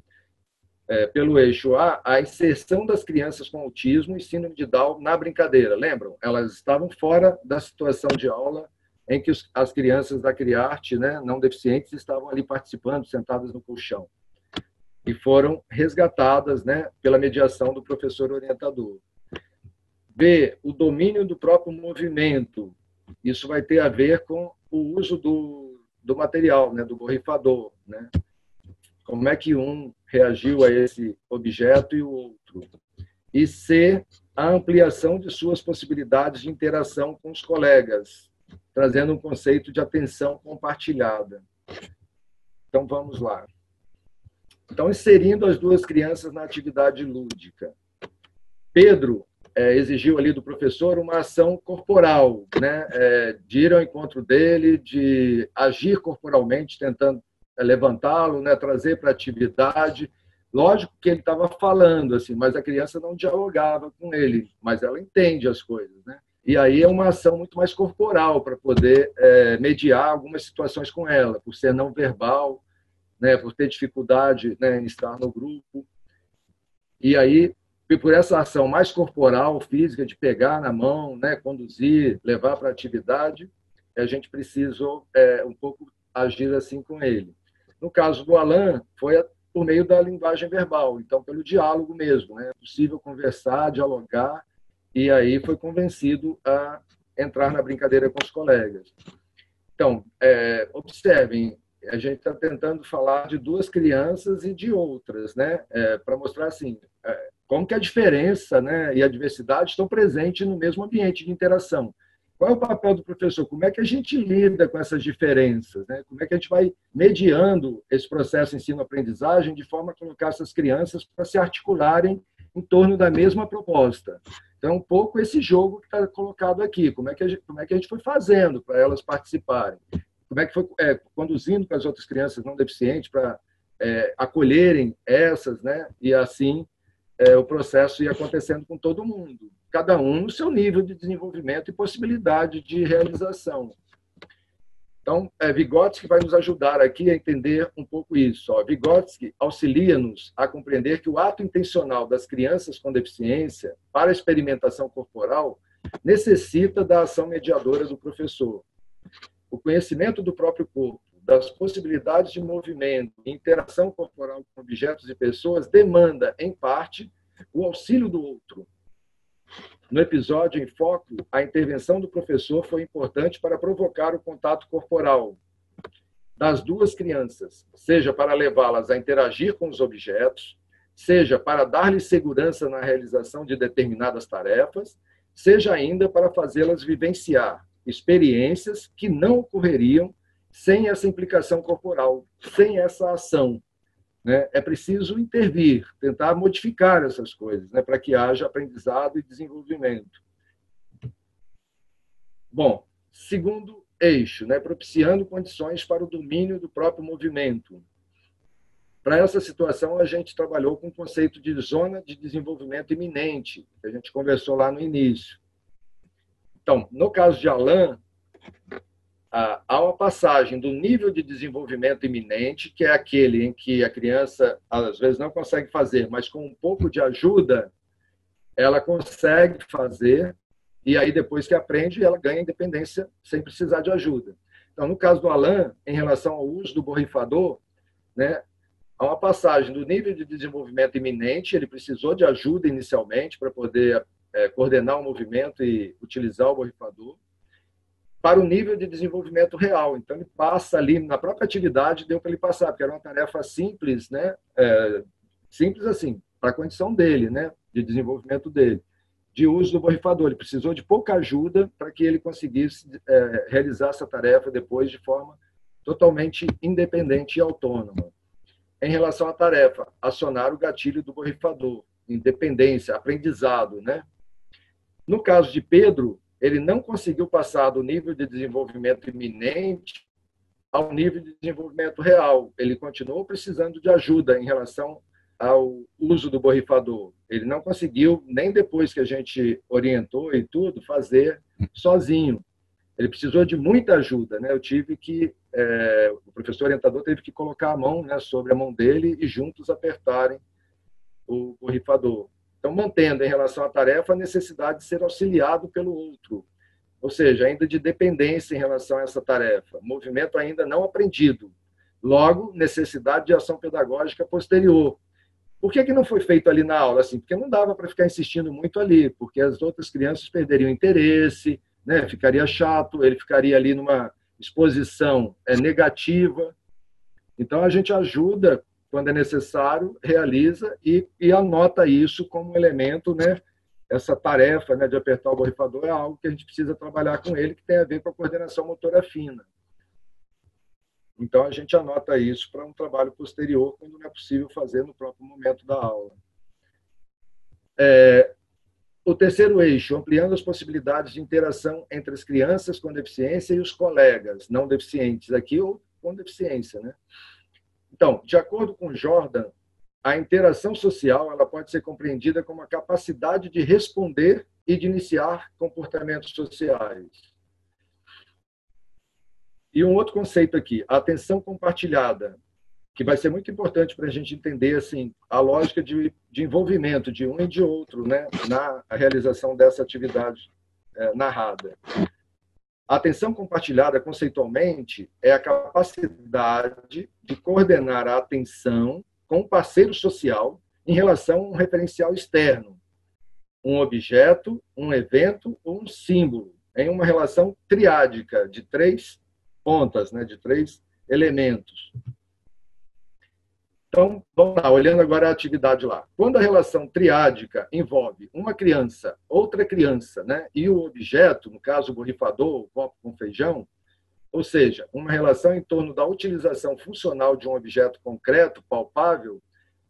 Pelo eixo A, a inserção das crianças com autismo e síndrome de Down na brincadeira. Lembram? Elas estavam fora da situação de aula em que as crianças da Criarte, né, não deficientes, estavam ali participando, sentadas no colchão. E foram resgatadas, né, pela mediação do professor orientador. B, o domínio do próprio movimento, Isso vai ter a ver com o uso do material, né, do borrifador, né? Como é que um reagiu a esse objeto e o outro. E C, a ampliação de suas possibilidades de interação com os colegas, trazendo um conceito de atenção compartilhada. Então, vamos lá. Então, inserindo as duas crianças na atividade lúdica. Pedro exigiu ali do professor uma ação corporal, né? De ir ao encontro dele, de agir corporalmente, tentando levantá-lo, né? Trazer para a atividade. Lógico que ele estava falando, assim, mas a criança não dialogava com ele, mas ela entende as coisas, né? E aí é uma ação muito mais corporal para poder mediar algumas situações com ela, por ser não verbal, né? Por ter dificuldade, né, em estar no grupo. E aí, por essa ação mais corporal, física, de pegar na mão, né, conduzir, levar para a atividade, a gente precisou um pouco agir assim com ele. No caso do Alan, foi por meio da linguagem verbal, então pelo diálogo mesmo, né? É possível conversar, dialogar, e aí foi convencido a entrar na brincadeira com os colegas. Então, observem, a gente está tentando falar de duas crianças e de outras, né? Para mostrar assim, como que a diferença, né, e a diversidade estão presentes no mesmo ambiente de interação. Qual é o papel do professor? Como é que a gente lida com essas diferenças, né? Como é que a gente vai mediando esse processo de ensino-aprendizagem de forma a colocar essas crianças para se articularem em torno da mesma proposta? Então, um pouco esse jogo que está colocado aqui. Como é que a gente foi fazendo para elas participarem? Como é que foi conduzindo com as outras crianças não deficientes para acolherem essas, né? E assim o processo ia acontecendo com todo mundo, cada um no seu nível de desenvolvimento e possibilidade de realização. Então, Vygotsky vai nos ajudar aqui a entender um pouco isso. Vygotsky auxilia-nos a compreender que o ato intencional das crianças com deficiência para a experimentação corporal necessita da ação mediadora do professor. O conhecimento do próprio corpo, das possibilidades de movimento e interação corporal com objetos e pessoas demanda, em parte, o auxílio do outro. No episódio em foco, a intervenção do professor foi importante para provocar o contato corporal das duas crianças, seja para levá-las a interagir com os objetos, seja para dar-lhes segurança na realização de determinadas tarefas, seja ainda para fazê-las vivenciar experiências que não ocorreriam sem essa implicação corporal, sem essa ação. Né? É preciso intervir, tentar modificar essas coisas, né? Para que haja aprendizado e desenvolvimento. Bom, segundo eixo, né? Propiciando condições para o domínio do próprio movimento. Para essa situação, a gente trabalhou com o conceito de zona de desenvolvimento iminente, que a gente conversou lá no início. Então, no caso de Alan, há uma passagem do nível de desenvolvimento iminente, que é aquele em que a criança, às vezes, não consegue fazer, mas com um pouco de ajuda, ela consegue fazer, e aí, depois que aprende, ela ganha independência sem precisar de ajuda. Então, no caso do Alan, em relação ao uso do borrifador, né, há uma passagem do nível de desenvolvimento iminente, ele precisou de ajuda inicialmente para poder coordenar o movimento e utilizar o borrifador, para o nível de desenvolvimento real. Então, ele passa ali, na própria atividade, deu para ele passar, porque era uma tarefa simples, né? Simples assim, para a condição dele, né? De desenvolvimento dele, de uso do borrifador. Ele precisou de pouca ajuda para que ele conseguisse realizar essa tarefa depois de forma totalmente independente e autônoma. Em relação à tarefa, acionar o gatilho do borrifador, independência, aprendizado, né? No caso de Pedro, ele não conseguiu passar do nível de desenvolvimento iminente ao nível de desenvolvimento real. Ele continuou precisando de ajuda em relação ao uso do borrifador. Ele não conseguiu, nem depois que a gente orientou e tudo, fazer sozinho. Ele precisou de muita ajuda, né? O professor orientador teve que colocar a mão, né, sobre a mão dele e juntos apertarem o borrifador. Então, mantendo em relação à tarefa a necessidade de ser auxiliado pelo outro, ou seja, ainda de dependência em relação a essa tarefa, movimento ainda não aprendido. Logo, necessidade de ação pedagógica posterior. Por que não foi feito ali na aula? Assim, porque não dava para ficar insistindo muito ali, porque as outras crianças perderiam interesse, né? Ficaria chato, ele ficaria ali numa exposição negativa. Então, a gente ajuda, quando é necessário, realiza e anota isso como um elemento, né? Essa tarefa, né, de apertar o borrifador é algo que a gente precisa trabalhar com ele, que tem a ver com a coordenação motora fina. Então, a gente anota isso para um trabalho posterior, quando não é possível fazer no próprio momento da aula. O terceiro eixo, ampliando as possibilidades de interação entre as crianças com deficiência e os colegas não deficientes, aqui ou com deficiência, né? Então, de acordo com Jordan, a interação social ela pode ser compreendida como a capacidade de responder e de iniciar comportamentos sociais. E um outro conceito aqui, a atenção compartilhada, que vai ser muito importante para a gente entender assim, a lógica de envolvimento de um e de outro, né, na realização dessa atividade narrada. A atenção compartilhada, conceitualmente, é a capacidade de coordenar a atenção com um parceiro social em relação a um referencial externo, um objeto, um evento ou um símbolo, em uma relação triádica de 3 pontas, né, de 3 elementos. Então, vamos lá, olhando agora a atividade lá. Quando a relação triádica envolve uma criança, outra criança, né, e o objeto, no caso o borrifador, o copo com feijão, ou seja, uma relação em torno da utilização funcional de um objeto concreto, palpável,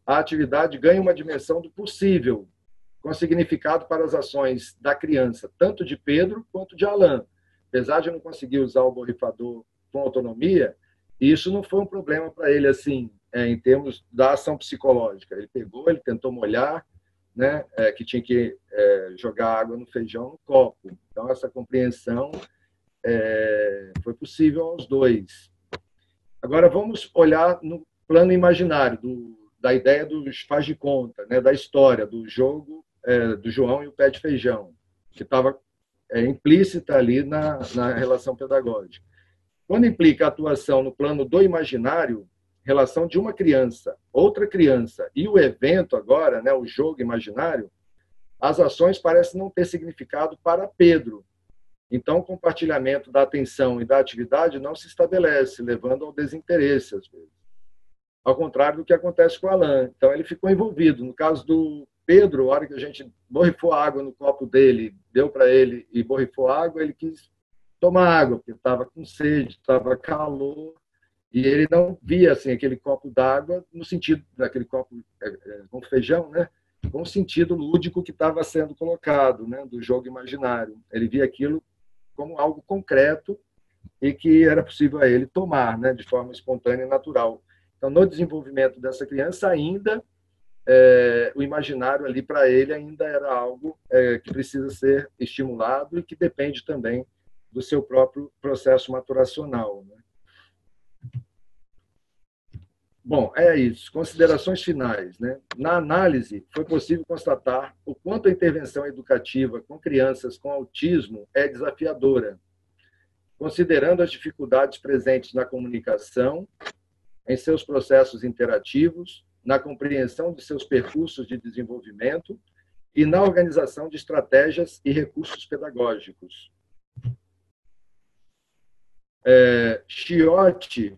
a atividade ganha uma dimensão do possível, com significado para as ações da criança, tanto de Pedro quanto de Alain. Apesar de não conseguir usar o borrifador com autonomia, isso não foi um problema para ele, assim, em termos da ação psicológica. Ele pegou, ele tentou molhar, né, que tinha que jogar água no feijão no copo. Então, essa compreensão foi possível aos dois. Agora, vamos olhar no plano imaginário, da ideia dos faz de conta, né, da história, do jogo do João e o pé de feijão, que estava implícita ali na relação pedagógica. Quando implica a atuação no plano do imaginário, relação de uma criança, outra criança e o evento agora, né, o jogo imaginário, as ações parecem não ter significado para Pedro. Então, o compartilhamento da atenção e da atividade não se estabelece, levando ao desinteresse, às vezes. Ao contrário do que acontece com o Alain. Então, ele ficou envolvido. No caso do Pedro, a hora que a gente borrifou água no copo dele, deu para ele e borrifou água, ele quis tomar água, porque estava com sede, estava calor, e ele não via assim, aquele copo d'água no sentido daquele copo com feijão, né? Com o sentido lúdico que estava sendo colocado, né? Do jogo imaginário. Ele via aquilo como algo concreto e que era possível a ele tomar, né? De forma espontânea e natural. Então, no desenvolvimento dessa criança, ainda o imaginário ali para ele ainda era algo que precisa ser estimulado e que depende também do seu próprio processo maturacional, né? Bom, é isso. Considerações finais, né? Na análise, foi possível constatar o quanto a intervenção educativa com crianças com autismo é desafiadora, considerando as dificuldades presentes na comunicação, em seus processos interativos, na compreensão de seus percursos de desenvolvimento e na organização de estratégias e recursos pedagógicos. Chiotti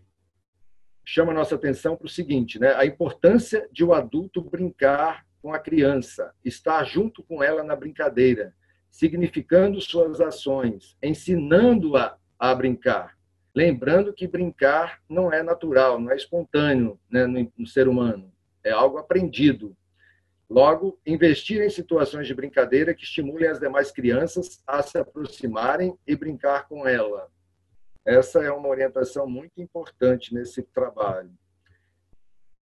chama a nossa atenção para o seguinte, né? A importância de o adulto brincar com a criança, estar junto com ela na brincadeira, significando suas ações, ensinando-a a brincar. Lembrando que brincar não é natural, não é espontâneo, né, no ser humano, é algo aprendido. Logo, investir em situações de brincadeira que estimulem as demais crianças a se aproximarem e brincar com ela. Essa é uma orientação muito importante nesse trabalho.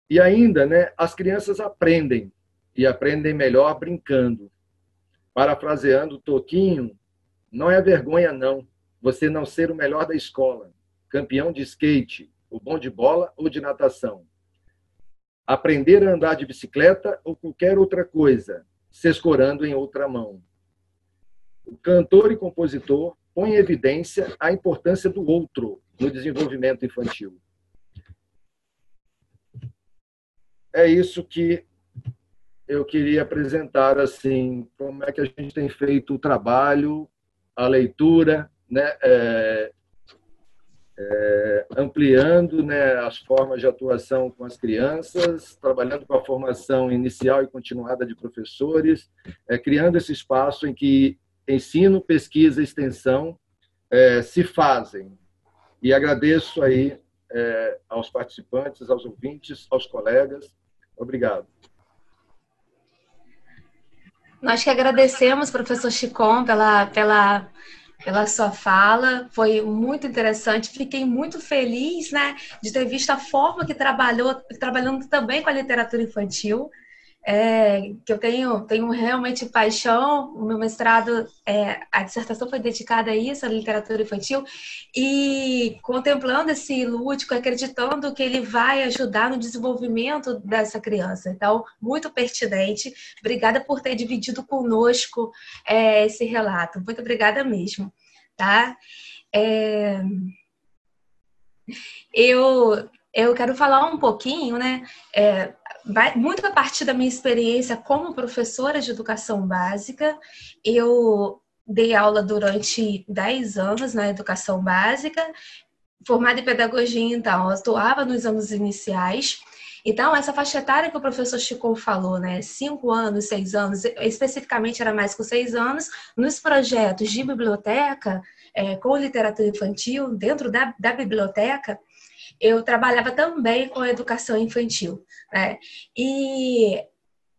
E ainda, né, as crianças aprendem, e aprendem melhor brincando. Parafraseando Toquinho, não é vergonha, não, você não ser o melhor da escola, campeão de skate, o bom de bola ou de natação. Aprender a andar de bicicleta ou qualquer outra coisa, se escorando em outra mão. O cantor e compositor põe em evidência a importância do outro no desenvolvimento infantil. É isso que eu queria apresentar, assim, como é que a gente tem feito o trabalho a leitura, né, ampliando, né, as formas de atuação com as crianças, trabalhando com a formação inicial e continuada de professores, criando esse espaço em que ensino, pesquisa e extensão se fazem. E agradeço aí aos participantes, aos ouvintes, aos colegas. Obrigado. Nós que agradecemos, professor Chicom, pela sua fala, foi muito interessante. Fiquei muito feliz, né, de ter visto a forma que trabalhando também com a literatura infantil, que eu tenho realmente paixão. O meu mestrado, a dissertação foi dedicada a isso, a literatura infantil, e contemplando esse lúdico, acreditando que ele vai ajudar no desenvolvimento dessa criança. Então, muito pertinente. Obrigada por ter dividido conosco esse relato. Muito obrigada mesmo. Tá? Eu quero falar um pouquinho, né? Muito a partir da minha experiência como professora de educação básica. Eu dei aula durante 10 anos na educação básica, formada em pedagogia, então, eu atuava nos anos iniciais. Então, essa faixa etária que o professor Chico falou, né, 5 anos, 6 anos, especificamente era mais com 6 anos, nos projetos de biblioteca, com literatura infantil, dentro da biblioteca, eu trabalhava também com a educação infantil, né? E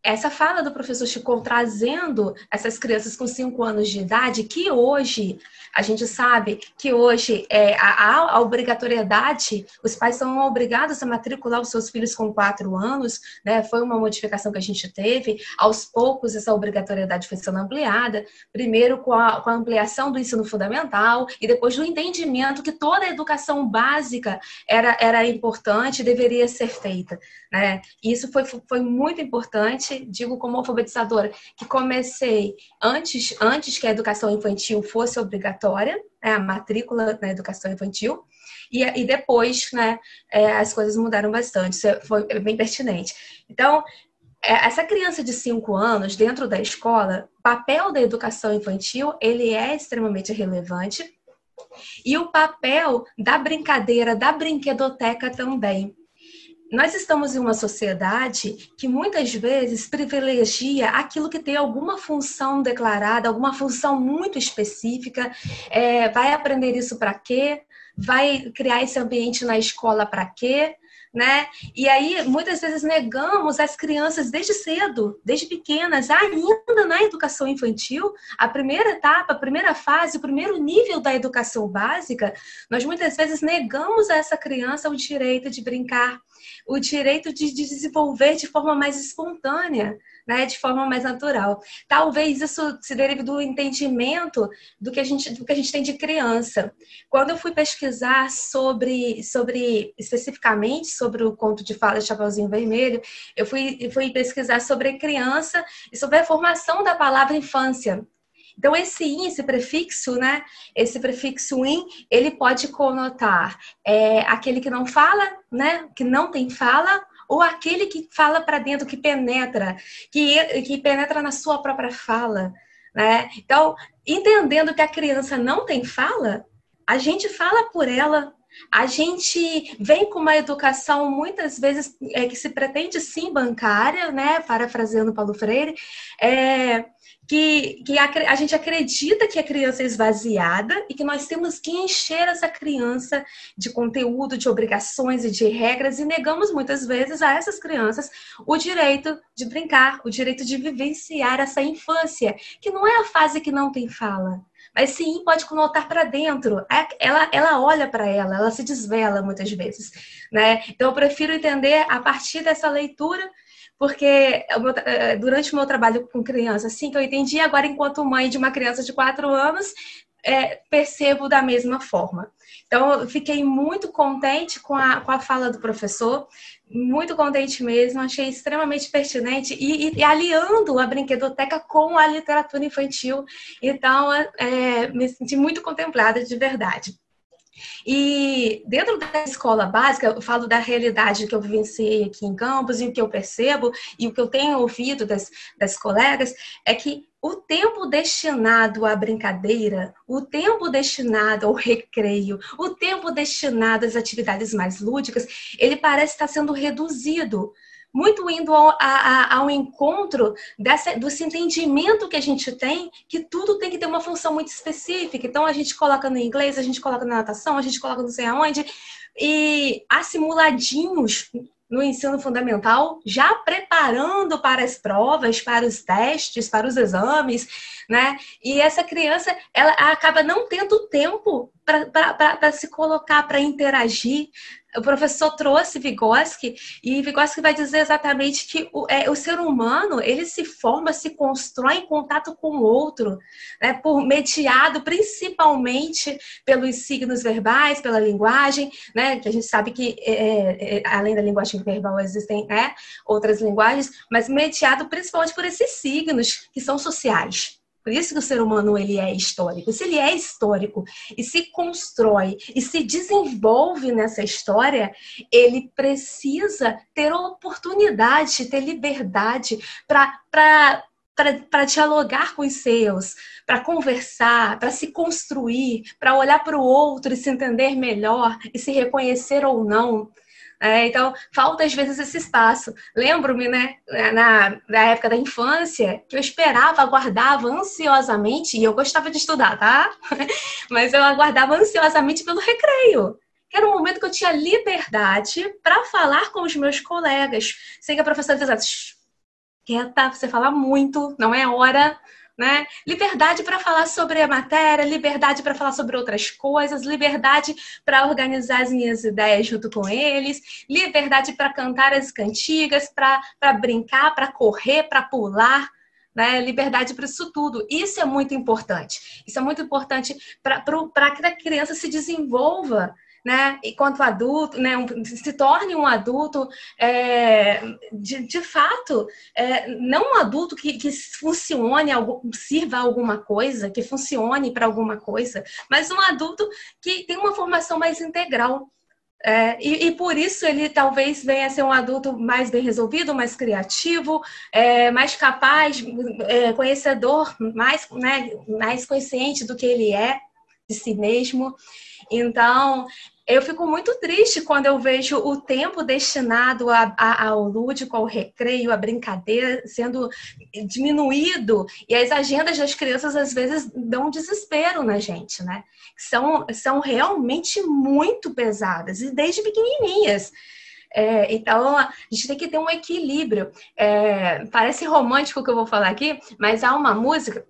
essa fala do professor Chico trazendo essas crianças com 5 anos de idade, que hoje, a gente sabe que hoje a obrigatoriedade, os pais são obrigados a matricular os seus filhos com 4 anos, né? Foi uma modificação que a gente teve. Aos poucos, essa obrigatoriedade foi sendo ampliada, primeiro com a ampliação do ensino fundamental e depois do entendimento que toda a educação básica era importante e deveria ser feita, né? E isso foi muito importante. Digo como alfabetizadora, que comecei antes que a educação infantil fosse obrigatória, a matrícula na educação infantil, e depois, né, as coisas mudaram bastante. Isso foi bem pertinente. Então, essa criança de 5 anos, dentro da escola, o papel da educação infantil, ele é extremamente relevante, e o papel da brincadeira, da brinquedoteca também. Nós estamos em uma sociedade que muitas vezes privilegia aquilo que tem alguma função declarada, alguma função muito específica. Vai aprender isso para quê? Vai criar esse ambiente na escola para quê? Né? E aí, muitas vezes, negamos as crianças desde cedo, desde pequenas, ainda na educação infantil, a primeira etapa, a primeira fase, o primeiro nível da educação básica, nós muitas vezes negamos a essa criança o direito de brincar, o direito de desenvolver de forma mais espontânea, né, de forma mais natural. Talvez isso se derive do entendimento do que a gente tem de criança. Quando eu fui pesquisar especificamente sobre o conto de fada Chapeuzinho Vermelho, eu fui pesquisar sobre criança e sobre a formação da palavra infância. Então, esse prefixo, né? Esse prefixo in, ele pode conotar aquele que não fala, né? Que não tem fala, ou aquele que fala para dentro, que penetra na sua própria fala, né? Então, entendendo que a criança não tem fala, a gente fala por ela. A gente vem com uma educação, muitas vezes, que se pretende sim bancária, né? Parafraseando Paulo Freire, que a gente acredita que a criança é esvaziada e que nós temos que encher essa criança de conteúdo, de obrigações e de regras, e negamos muitas vezes a essas crianças o direito de brincar, o direito de vivenciar essa infância, que não é a fase que não tem fala, mas sim pode conotar para dentro. Ela olha para ela se desvela muitas vezes, né? Então eu prefiro entender a partir dessa leitura, porque durante o meu trabalho com criança, assim que eu entendi, agora enquanto mãe de uma criança de 4 anos, percebo da mesma forma. Então, eu fiquei muito contente com a fala do professor, muito contente mesmo, achei extremamente pertinente e aliando a brinquedoteca com a literatura infantil. Então, me senti muito contemplada de verdade. E dentro da escola básica, eu falo da realidade que eu vivenciei aqui em Campos e o que eu percebo e o que eu tenho ouvido das colegas é que o tempo destinado à brincadeira, o tempo destinado ao recreio, o tempo destinado às atividades mais lúdicas, ele parece estar sendo reduzido. Muito indo ao encontro desse entendimento que a gente tem, que tudo tem que ter uma função muito específica. Então, a gente coloca no inglês, a gente coloca na natação, a gente coloca não sei aonde, e há simuladinhos no ensino fundamental, já preparando para as provas, para os testes, para os exames, né? E essa criança, ela acaba não tendo tempo para se colocar, para interagir. O professor trouxe Vygotsky, e Vygotsky vai dizer exatamente que o ser humano, ele se forma, se constrói em contato com o outro, né, mediado principalmente pelos signos verbais, pela linguagem, né, que a gente sabe que, além da linguagem verbal, existem, né, outras linguagens, mas mediado principalmente por esses signos que são sociais. Por isso que o ser humano ele é histórico. Se ele é histórico e se constrói e se desenvolve nessa história, ele precisa ter oportunidade, ter liberdade para dialogar com os seus, para conversar, para se construir, para olhar para o outro e se entender melhor e se reconhecer ou não. Então, falta às vezes esse espaço. Lembro-me, né, na época da infância, que eu esperava, aguardava ansiosamente, e eu gostava de estudar, tá? Mas eu aguardava ansiosamente pelo recreio, que era um momento que eu tinha liberdade para falar com os meus colegas, sem que a professora dissesse, quieta, você fala muito, não é hora, né? Liberdade para falar sobre a matéria, liberdade para falar sobre outras coisas, liberdade para organizar as minhas ideias junto com eles, liberdade para cantar as cantigas, para brincar, para correr, para pular, né? Liberdade para isso tudo. Isso é muito importante. Isso é muito importante para que a criança se desenvolva, né? Enquanto adulto, né? Se torne um adulto de fato, não um adulto que funcione, sirva alguma coisa, que funcione para alguma coisa, mas um adulto que tem uma formação mais integral. E por isso ele talvez venha a ser um adulto mais bem resolvido, mais criativo, mais capaz, conhecedor, mais, né, mais consciente do que ele é de si mesmo. Então, eu fico muito triste quando eu vejo o tempo destinado ao lúdico, ao recreio, à brincadeira sendo diminuído, e as agendas das crianças às vezes dão desespero na gente, né? São realmente muito pesadas, e desde pequenininhas. Então, a gente tem que ter um equilíbrio. Parece romântico o que eu vou falar aqui, mas há uma música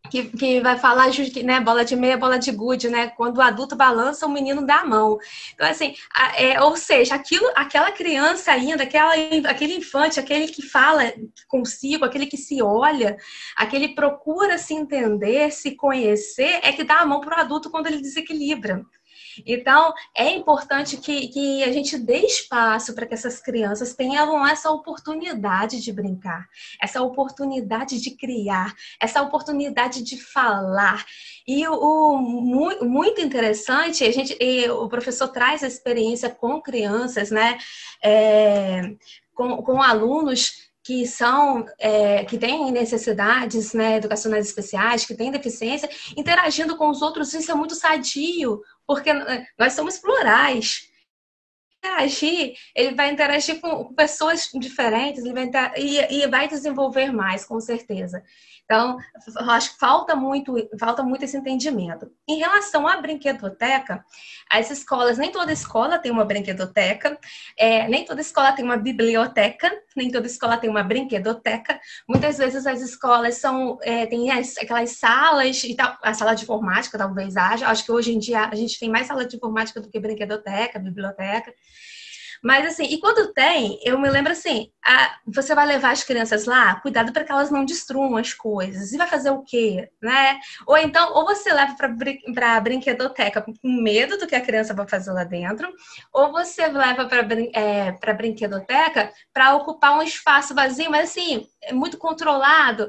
que vai falar, né, bola de meia, bola de gude, né? Quando o adulto balança, o menino dá a mão. Então, assim, ou seja, aquela criança ainda, aquele infante, aquele que fala consigo, aquele que se olha, aquele procura se entender, se conhecer, é que dá a mão para o adulto quando ele desequilibra. Então, é importante que a gente dê espaço para que essas crianças tenham essa oportunidade de brincar, essa oportunidade de criar, essa oportunidade de falar. E muito interessante, o professor traz a experiência com crianças, né? Com alunos que que têm necessidades, né, educacionais especiais, que têm deficiência, interagindo com os outros. Isso é muito sadio, porque nós somos plurais. Ele vai interagir com pessoas diferentes, e vai desenvolver mais, com certeza. Então, eu acho que falta muito esse entendimento. Em relação à brinquedoteca, as escolas, nem toda escola tem uma brinquedoteca, nem toda escola tem uma biblioteca, nem toda escola tem uma brinquedoteca. Muitas vezes as escolas têm aquelas salas, e tal, a sala de informática talvez haja. Acho que hoje em dia a gente tem mais sala de informática do que brinquedoteca, biblioteca. Mas assim, e quando tem, eu me lembro assim, você vai levar as crianças lá, cuidado para que elas não destruam as coisas. E vai fazer o quê, né? Ou então, ou você leva para a brinquedoteca com medo do que a criança vai fazer lá dentro, ou você leva para a brinquedoteca para ocupar um espaço vazio, mas assim, é muito controlado.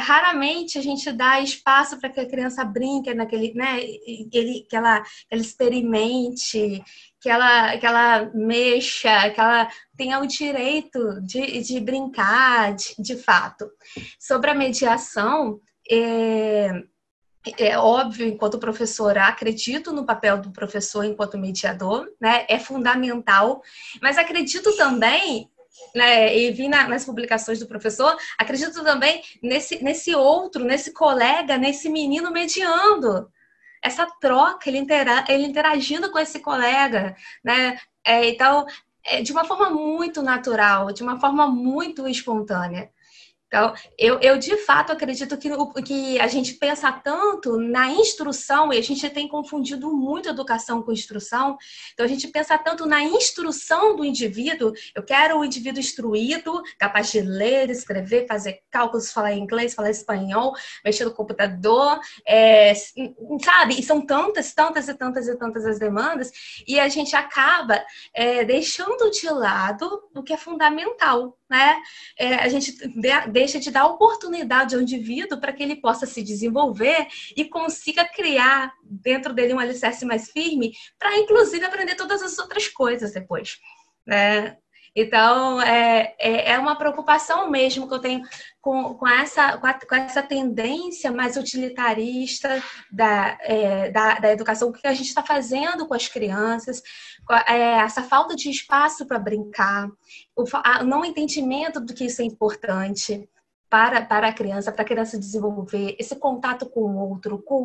Raramente a gente dá espaço para que a criança brinque naquele, né? Que ela experimente, que ela mexa, que ela tenha o direito de brincar, de fato. Sobre a mediação, é óbvio, enquanto professora, acredito no papel do professor enquanto mediador, né? É fundamental, mas acredito também, né, e vi nas publicações do professor, acredito também nesse outro, nesse colega, nesse menino mediando. Essa troca, ele interagindo com esse colega, né? Então, de uma forma muito natural, de uma forma muito espontânea. Então, eu de fato acredito que a gente pensa tanto na instrução, e a gente tem confundido muito educação com instrução, então a gente pensa tanto na instrução do indivíduo, eu quero o indivíduo instruído, capaz de ler, escrever, fazer cálculos, falar inglês, falar espanhol, mexer no computador, sabe? E são tantas as demandas, e a gente acaba deixando de lado o que é fundamental, né? A gente deixa de dar oportunidade ao indivíduo para que ele possa se desenvolver e consiga criar dentro dele um alicerce mais firme para, inclusive, aprender todas as outras coisas depois, né? Então, é uma preocupação mesmo que eu tenho com essa tendência mais utilitarista da educação, o que a gente está fazendo com as crianças, essa falta de espaço para brincar, o não entendimento do que isso é importante para a criança desenvolver esse contato com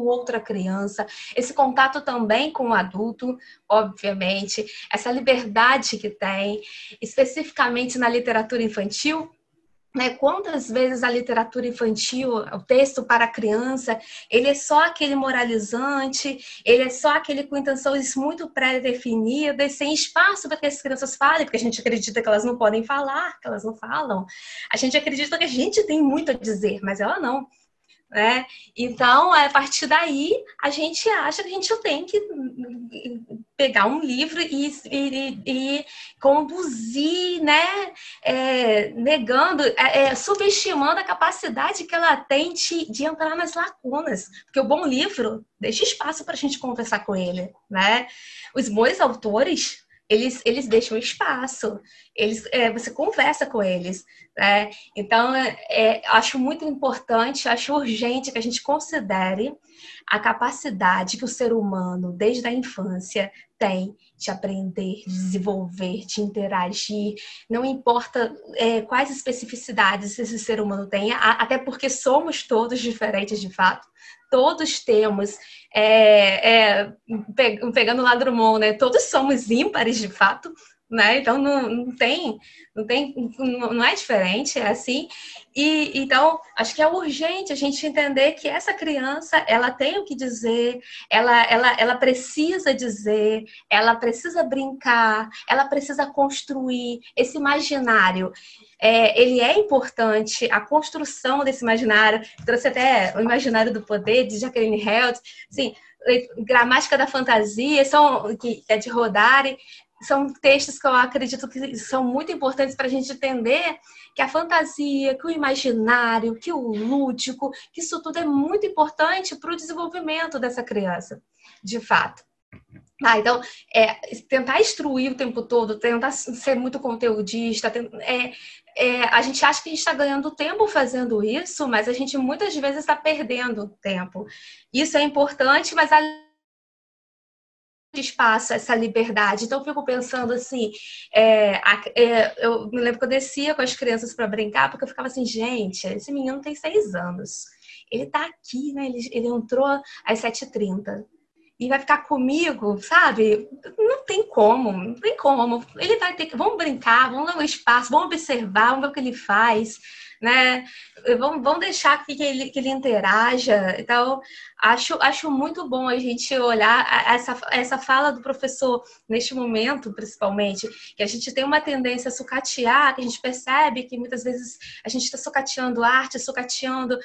outra criança, esse contato também com o adulto, obviamente, essa liberdade que tem, especificamente na literatura infantil, né? Quantas vezes a literatura infantil, o texto para a criança, ele é só aquele moralizante, ele é só aquele com intenções muito pré-definidas, sem espaço para que as crianças falem, porque a gente acredita que elas não podem falar, que elas não falam. A gente acredita que a gente tem muito a dizer, mas ela não. Né? Então, a partir daí, a gente acha que a gente tem que pegar um livro e conduzir, né? Negando, subestimando a capacidade que ela tem de entrar nas lacunas. Porque o bom livro deixa espaço para a gente conversar com ele, né? Os bons autores, eles deixam espaço, você conversa com eles, né? Então, acho muito importante, acho urgente que a gente considere a capacidade que o ser humano, desde a infância, tem de aprender, de desenvolver, de interagir, não importa quais especificidades esse ser humano tem, até porque somos todos diferentes de fato, todos temos, pegando lá Drummond, né? Todos somos ímpares de fato, né? Então não é diferente, é assim. E então acho que é urgente a gente entender que essa criança, ela tem o que dizer, ela precisa dizer, ela precisa brincar, ela precisa construir esse imaginário. Ele é importante, a construção desse imaginário. Trouxe até o Imaginário do Poder, de Jacqueline Held, assim, Gramática da Fantasia, que é de Rodari, são textos que eu acredito que são muito importantes para a gente entender que a fantasia, que o imaginário, que o lúdico, que isso tudo é muito importante para o desenvolvimento dessa criança, de fato. Então, tentar instruir o tempo todo, tentar ser muito conteudista, a gente acha que a gente está ganhando tempo fazendo isso, mas a gente muitas vezes está perdendo tempo. Isso é importante, mas espaço, essa liberdade. Então, eu fico pensando assim, eu me lembro que eu descia com as crianças para brincar, porque eu ficava assim, gente, esse menino tem 6 anos. Ele está aqui, né? Ele entrou às 7h30. E vai ficar comigo, sabe? Não tem como. Ele vai ter que... Vamos brincar, vamos dar um espaço, vamos observar, vamos ver o que ele faz, né? Vamos deixar que ele interaja. Então, acho muito bom a gente olhar essa fala do professor neste momento, principalmente, que a gente tem uma tendência a sucatear, que a gente percebe que muitas vezes a gente está sucateando arte, sucateando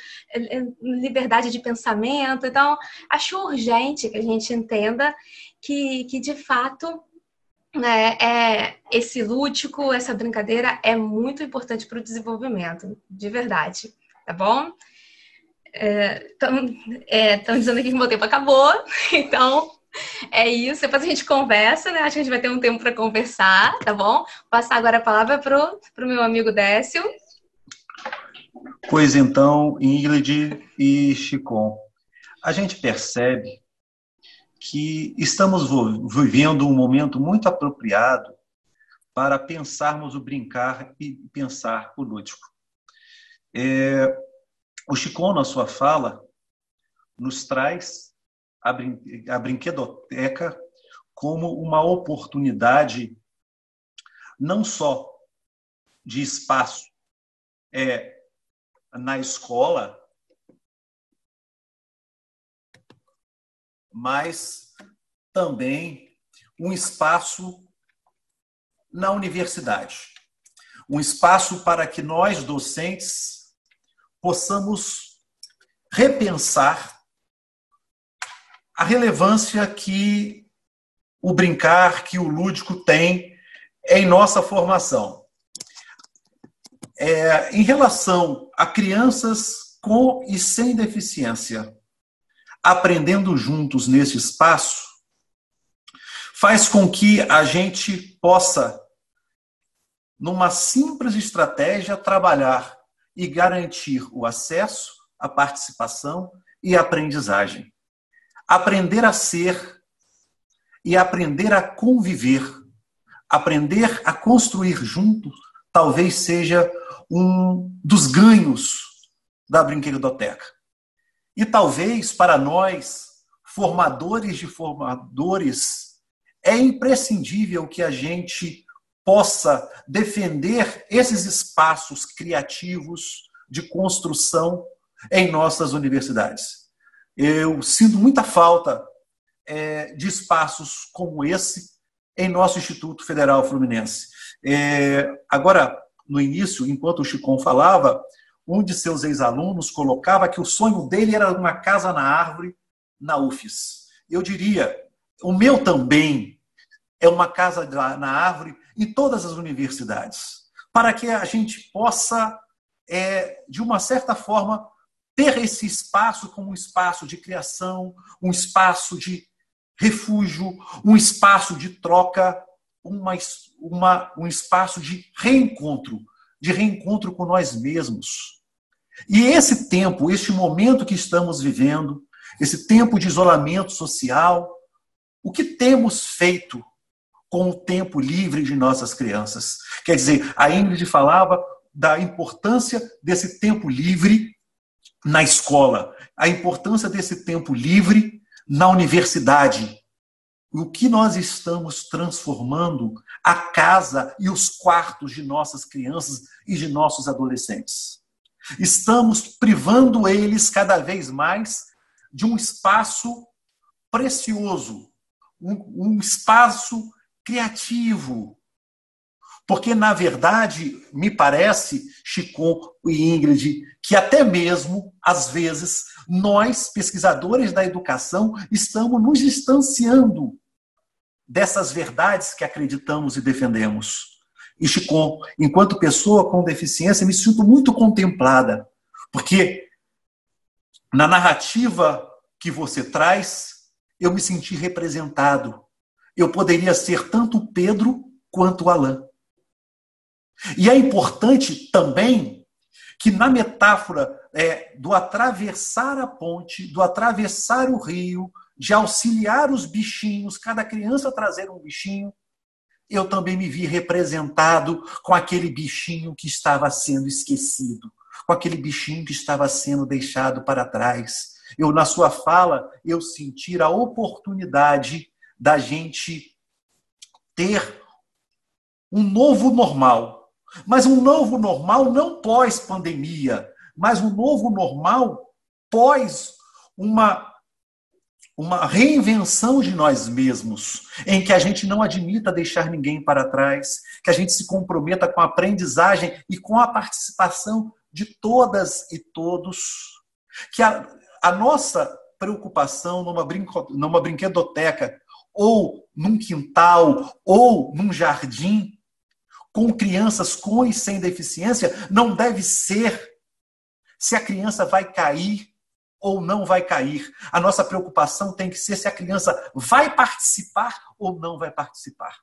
liberdade de pensamento. Então, acho urgente que a gente entenda que de fato, esse lúdico, essa brincadeira é muito importante para o desenvolvimento, de verdade, tá bom? Estão dizendo aqui que o meu tempo acabou, então é isso. Depois a gente conversa, né? Acho que a gente vai ter um tempo para conversar, tá bom? Vou passar agora a palavra pro meu amigo Décio. Pois então, Ingrid e Chicon, a gente percebe que estamos vivendo um momento muito apropriado para pensarmos o brincar e pensar o lúdico. O Chicon, na sua fala, nos traz a brinquedoteca como uma oportunidade não só de espaço na escola, mas também um espaço na universidade. Um espaço para que nós, docentes, possamos repensar a relevância que o brincar, que o lúdico tem em nossa formação. Em relação a crianças com e sem deficiência, aprendendo juntos nesse espaço, faz com que a gente possa, numa simples estratégia, trabalhar e garantir o acesso, a participação e a aprendizagem. Aprender a ser e aprender a conviver, aprender a construir juntos, talvez seja um dos ganhos da brinquedoteca. E talvez para nós, formadores de formadores, é imprescindível que a gente possa defender esses espaços criativos de construção em nossas universidades. Eu sinto muita falta de espaços como esse em nosso Instituto Federal Fluminense. Agora, no início, enquanto o Chicon falava, um de seus ex-alunos colocava que o sonho dele era uma casa na árvore na UFES. Eu diria, o meu também é uma casa na árvore em todas as universidades, para que a gente possa, de uma certa forma, ter esse espaço como um espaço de criação, um espaço de refúgio, um espaço de troca, um espaço de reencontro com nós mesmos. E esse tempo, este momento que estamos vivendo, esse tempo de isolamento social, o que temos feito com o tempo livre de nossas crianças? Quer dizer, a Ingrid falava da importância desse tempo livre na escola, a importância desse tempo livre na universidade. O que nós estamos transformando a casa e os quartos de nossas crianças e de nossos adolescentes. Estamos privando eles cada vez mais de um espaço precioso, um espaço criativo. Porque, na verdade, me parece, Chicon e Ingrid, que até mesmo, às vezes, nós, pesquisadores da educação, estamos nos distanciando dessas verdades que acreditamos e defendemos. E, Chicon, enquanto pessoa com deficiência, me sinto muito contemplada, porque na narrativa que você traz, eu me senti representado. Eu poderia ser tanto o Pedro quanto o Alain. E é importante também que na metáfora do atravessar a ponte, do atravessar o rio, de auxiliar os bichinhos, cada criança trazer um bichinho, eu também me vi representado com aquele bichinho que estava sendo esquecido, com aquele bichinho que estava sendo deixado para trás. Na sua fala, eu senti a oportunidade da gente ter um novo normal, Mas um novo normal não pós-pandemia, mas um novo normal pós uma reinvenção de nós mesmos, em que a gente não admita deixar ninguém para trás, que a gente se comprometa com a aprendizagem e com a participação de todas e todos, que a nossa preocupação numa brinquedoteca, ou num quintal, ou num jardim, com crianças com e sem deficiência, não deve ser se a criança vai cair ou não vai cair. A nossa preocupação tem que ser se a criança vai participar ou não vai participar.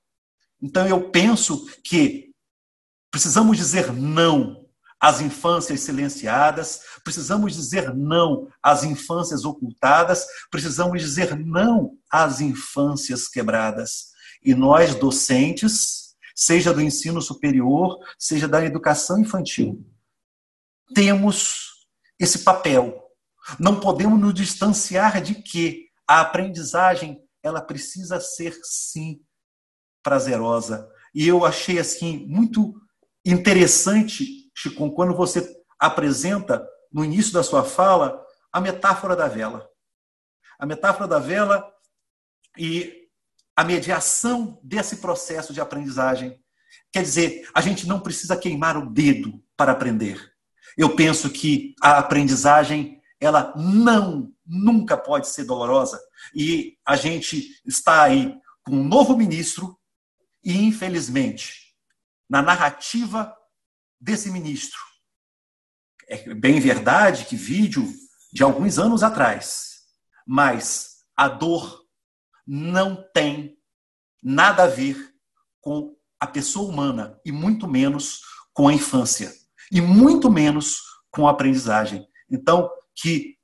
Então, eu penso que precisamos dizer não às infâncias silenciadas, precisamos dizer não às infâncias ocultadas, precisamos dizer não às infâncias quebradas. E nós, docentes, seja do ensino superior, seja da educação infantil, temos esse papel. Não podemos nos distanciar de que a aprendizagem ela precisa ser, sim, prazerosa. E eu achei assim muito interessante, Chico, quando você apresenta, no início da sua fala, a metáfora da vela. A metáfora da vela e a mediação desse processo de aprendizagem. Quer dizer, a gente não precisa queimar o dedo para aprender. Eu penso que a aprendizagem, ela nunca pode ser dolorosa. E a gente está aí com um novo ministro e, infelizmente, na narrativa desse ministro, é bem verdade que vídeo de alguns anos atrás, mas a dor não tem nada a ver com a pessoa humana e muito menos com a infância e muito menos com a aprendizagem. Então, que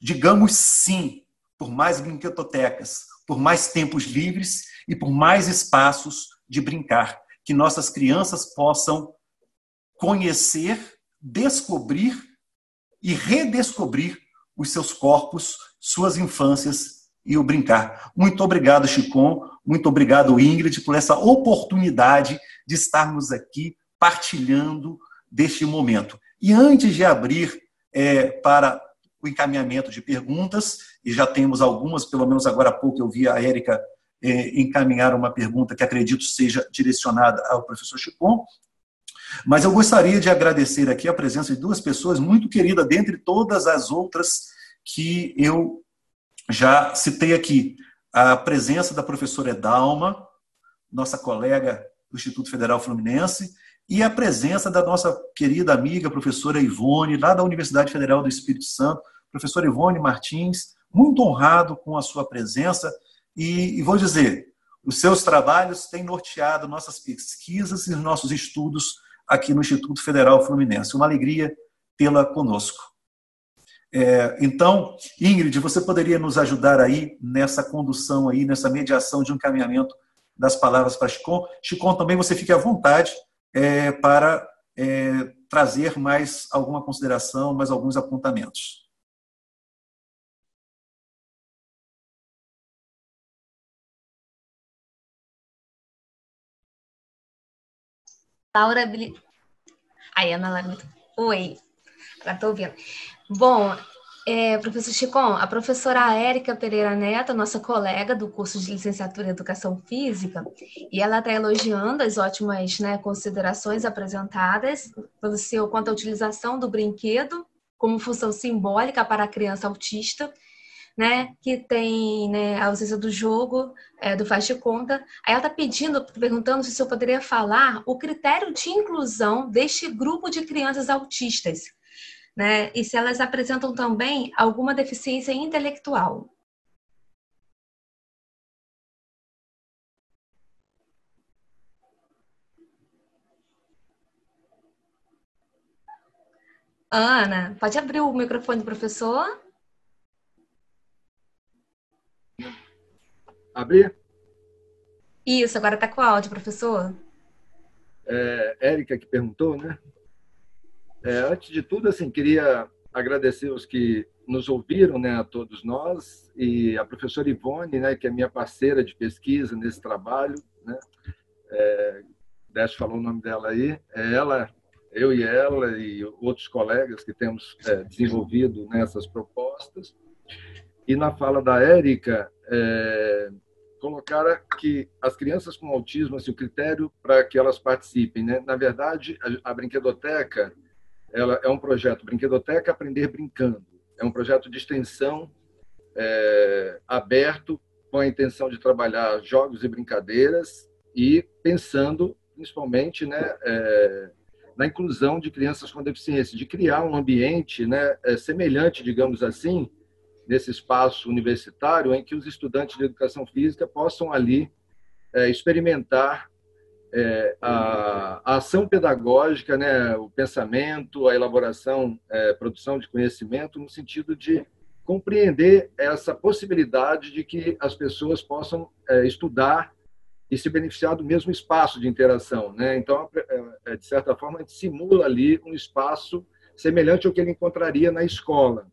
digamos sim, por mais brinquedotecas, por mais tempos livres e por mais espaços de brincar, que nossas crianças possam conhecer, descobrir e redescobrir os seus corpos, suas infâncias e o brincar. Muito obrigado, Chicon, muito obrigado, Ingrid, por essa oportunidade de estarmos aqui partilhando deste momento. E antes de abrir para o encaminhamento de perguntas, e já temos algumas, pelo menos agora há pouco eu vi a Érica encaminhar uma pergunta que acredito seja direcionada ao professor Chicon, mas eu gostaria de agradecer aqui a presença de duas pessoas muito queridas, dentre todas as outras que eu já citei aqui. A presença da professora Edalma, nossa colega do Instituto Federal Fluminense, e a presença da nossa querida amiga, professora Ivone, lá da Universidade Federal do Espírito Santo, professora Ivone Martins, muito honrado com a sua presença, e vou dizer, os seus trabalhos têm norteado nossas pesquisas e nossos estudos aqui no Instituto Federal Fluminense. Uma alegria tê-la conosco. Então, Ingrid, você poderia nos ajudar aí nessa condução, aí, nessa mediação de um encaminhamento das palavras para Chicon? Chicon, também você fique à vontade para trazer mais alguma consideração, mais alguns apontamentos. Laura... Ai, Ana Laura... Oi, agora estou ouvindo. Bom, professor Chicon, a professora Érica Pereira Neto, nossa colega do curso de licenciatura em Educação Física, e ela está elogiando as ótimas, né, considerações apresentadas quanto à utilização do brinquedo como função simbólica para a criança autista, né, que tem, né, a ausência do jogo, do faz de conta. Aí ela está perguntando se o senhor poderia falar o critério de inclusão deste grupo de crianças autistas, né, e se elas apresentam também alguma deficiência intelectual. Ana, pode abrir o microfone do professor? Abrir? Isso, agora está com o áudio, professor. Érica que perguntou, né? Antes de tudo, assim, queria agradecer os que nos ouviram, né, a todos nós, e a professora Ivone, né, que é minha parceira de pesquisa nesse trabalho, né, Décio falou o nome dela aí, eu e ela e outros colegas que temos desenvolvido nessas propostas. E na fala da Érica, colocar que as crianças com autismo, assim, o critério para que elas participem, né? Na verdade, a Brinquedoteca, ela é um projeto Brinquedoteca Aprender Brincando. É um projeto de extensão aberto com a intenção de trabalhar jogos e brincadeiras e pensando principalmente, né, na inclusão de crianças com deficiência, de criar um ambiente, né, semelhante, digamos assim, nesse espaço universitário em que os estudantes de educação física possam ali experimentar a ação pedagógica, né, o pensamento, a elaboração, produção de conhecimento, no sentido de compreender essa possibilidade de que as pessoas possam estudar e se beneficiar do mesmo espaço de interação, né? Então, de certa forma, a gente simula ali um espaço semelhante ao que ele encontraria na escola.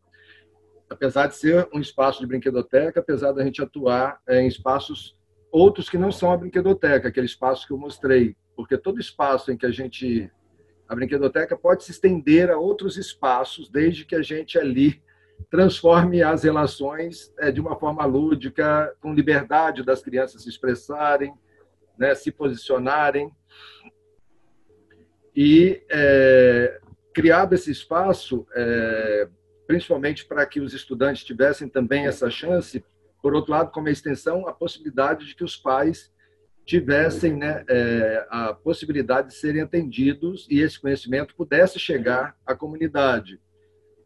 Apesar de ser um espaço de brinquedoteca, apesar da gente atuar em espaços outros que não são a brinquedoteca, aquele espaço que eu mostrei, porque todo espaço em que a brinquedoteca pode se estender a outros espaços, desde que a gente ali transforme as relações de uma forma lúdica, com liberdade das crianças se expressarem, né, se posicionarem. E criado esse espaço, principalmente para que os estudantes tivessem também essa chance, por outro lado, como extensão, a possibilidade de que os pais tivessem, né, a possibilidade de serem atendidos e esse conhecimento pudesse chegar à comunidade.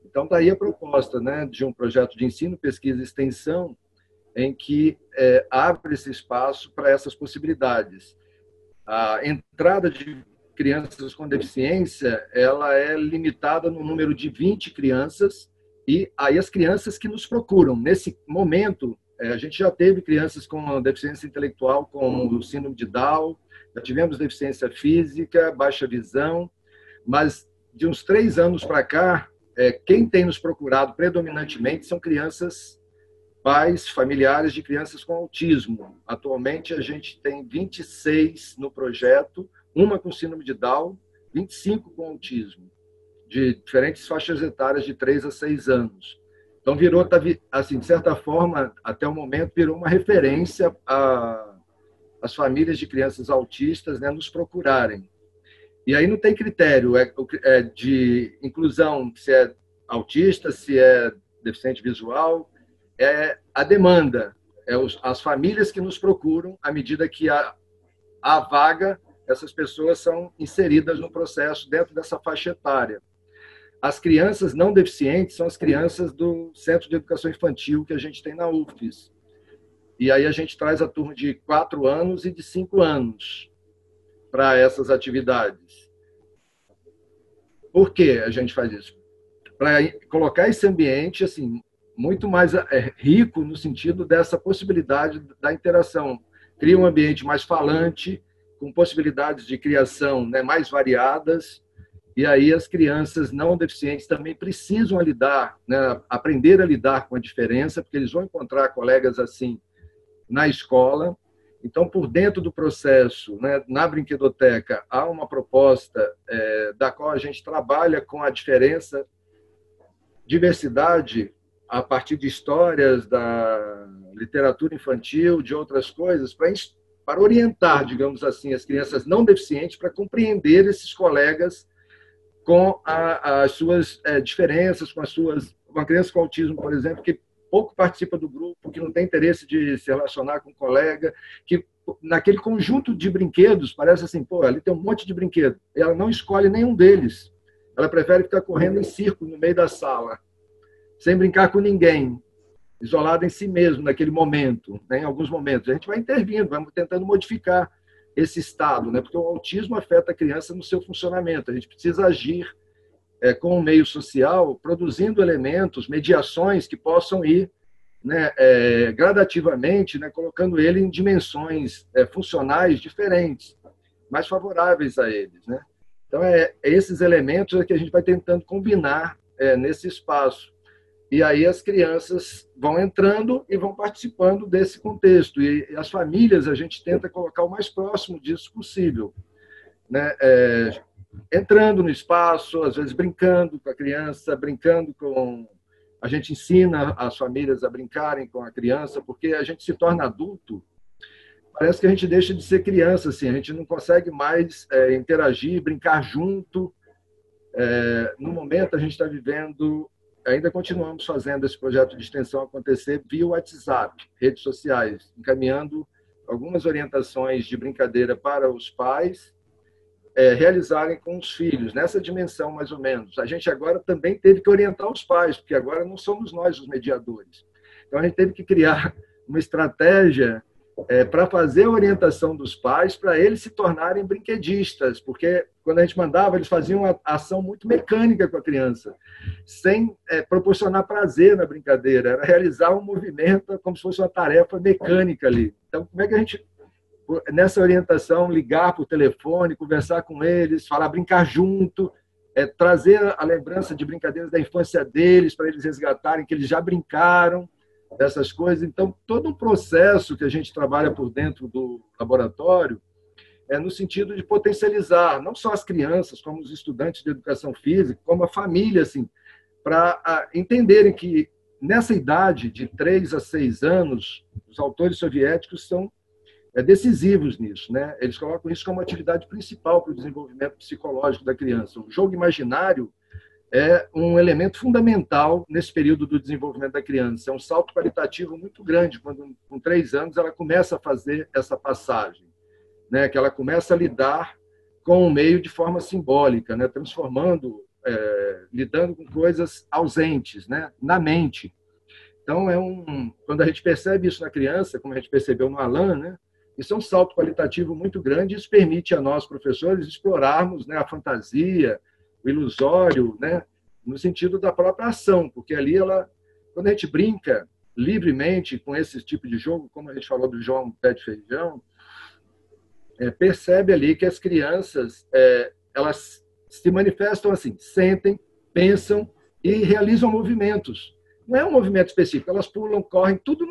Então, daí a proposta, né, de um projeto de ensino, pesquisa e extensão em que abre esse espaço para essas possibilidades. A entrada de crianças com deficiência, ela é limitada no número de 20 crianças, e aí as crianças que nos procuram. Nesse momento, a gente já teve crianças com deficiência intelectual, como o síndrome de Down, já tivemos deficiência física, baixa visão, mas de uns 3 anos para cá, quem tem nos procurado predominantemente são crianças, pais, familiares de crianças com autismo. Atualmente, a gente tem 26 no projeto, uma com síndrome de Down, 25 com autismo, de diferentes faixas etárias de 3 a 6 anos. Então, virou, assim, de certa forma, até o momento, virou uma referência às famílias de crianças autistas, né, nos procurarem. E aí não tem critério de inclusão, se é autista, se é deficiente visual, é a demanda, as famílias que nos procuram, à medida que há vaga, essas pessoas são inseridas no processo dentro dessa faixa etária. As crianças não deficientes são as crianças do Centro de Educação Infantil que a gente tem na UFES. E aí a gente traz a turma de 4 anos e de 5 anos para essas atividades. Por que a gente faz isso? Para colocar esse ambiente assim, muito mais rico no sentido dessa possibilidade da interação. Cria um ambiente mais falante, com possibilidades de criação, né, mais variadas, e aí as crianças não deficientes também precisam lidar, né, aprender a lidar com a diferença, porque eles vão encontrar colegas assim na escola. Então, por dentro do processo, né, na brinquedoteca, há uma proposta da qual a gente trabalha com a diversidade a partir de histórias da literatura infantil, de outras coisas, para orientar, digamos assim, as crianças não deficientes para compreender esses colegas com as suas diferenças, com uma criança com autismo, por exemplo, que pouco participa do grupo, que não tem interesse de se relacionar com um colega, que naquele conjunto de brinquedos, parece assim, pô, ali tem um monte de brinquedo, e ela não escolhe nenhum deles. Ela prefere ficar correndo em círculo no meio da sala, sem brincar com ninguém, isolada em si mesmo naquele momento, né, em alguns momentos. A gente vai intervindo, vamos tentando modificar esse estado, né, porque o autismo afeta a criança no seu funcionamento. A gente precisa agir com o meio social, produzindo elementos, mediações que possam ir, né, gradativamente, né, colocando ele em dimensões funcionais diferentes, mais favoráveis a eles, né? Então, esses elementos que a gente vai tentando combinar nesse espaço. E aí as crianças vão entrando e vão participando desse contexto. E as famílias a gente tenta colocar o mais próximo disso possível. né, entrando no espaço, às vezes brincando com a criança, brincando com... A gente ensina as famílias a brincarem com a criança, porque a gente se torna adulto, parece que a gente deixa de ser criança, assim, a gente não consegue mais interagir, brincar junto. No momento, a gente está vivendo, ainda continuamos fazendo esse projeto de extensão acontecer via WhatsApp, redes sociais, encaminhando algumas orientações de brincadeira para os pais realizarem com os filhos, nessa dimensão mais ou menos. A gente agora também teve que orientar os pais, porque agora não somos nós os mediadores. Então, a gente teve que criar uma estratégia para fazer a orientação dos pais, para eles se tornarem brinquedistas, porque quando a gente mandava, eles faziam uma ação muito mecânica com a criança, sem proporcionar prazer na brincadeira, era realizar um movimento como se fosse uma tarefa mecânica ali. Então, como é que a gente, nessa orientação, ligar por telefone, conversar com eles, falar, brincar junto, trazer a lembrança de brincadeiras da infância deles, para eles resgatarem que eles já brincaram, dessas coisas. Então, todo um processo que a gente trabalha por dentro do laboratório no sentido de potencializar não só as crianças, como os estudantes de educação física, como a família, assim, para entenderem que nessa idade de 3 a 6 anos, os autores soviéticos são decisivos nisso, né? Eles colocam isso como atividade principal para o desenvolvimento psicológico da criança. O jogo imaginário é um elemento fundamental nesse período do desenvolvimento da criança. É um salto qualitativo muito grande, quando, com 3 anos, ela começa a fazer essa passagem, né? Que ela começa a lidar com o meio de forma simbólica, né? Transformando, lidando com coisas ausentes, né? Na mente. Então, quando a gente percebe isso na criança, como a gente percebeu no Alan, né? Isso é um salto qualitativo muito grande, e isso permite a nós, professores, explorarmos, né, a fantasia, o ilusório, né, no sentido da própria ação, porque ali quando a gente brinca livremente com esse tipo de jogo, como a gente falou do João Pé de Feijão, percebe ali que as crianças elas se manifestam assim, sentem, pensam e realizam movimentos. Não é um movimento específico, elas pulam, correm, tudo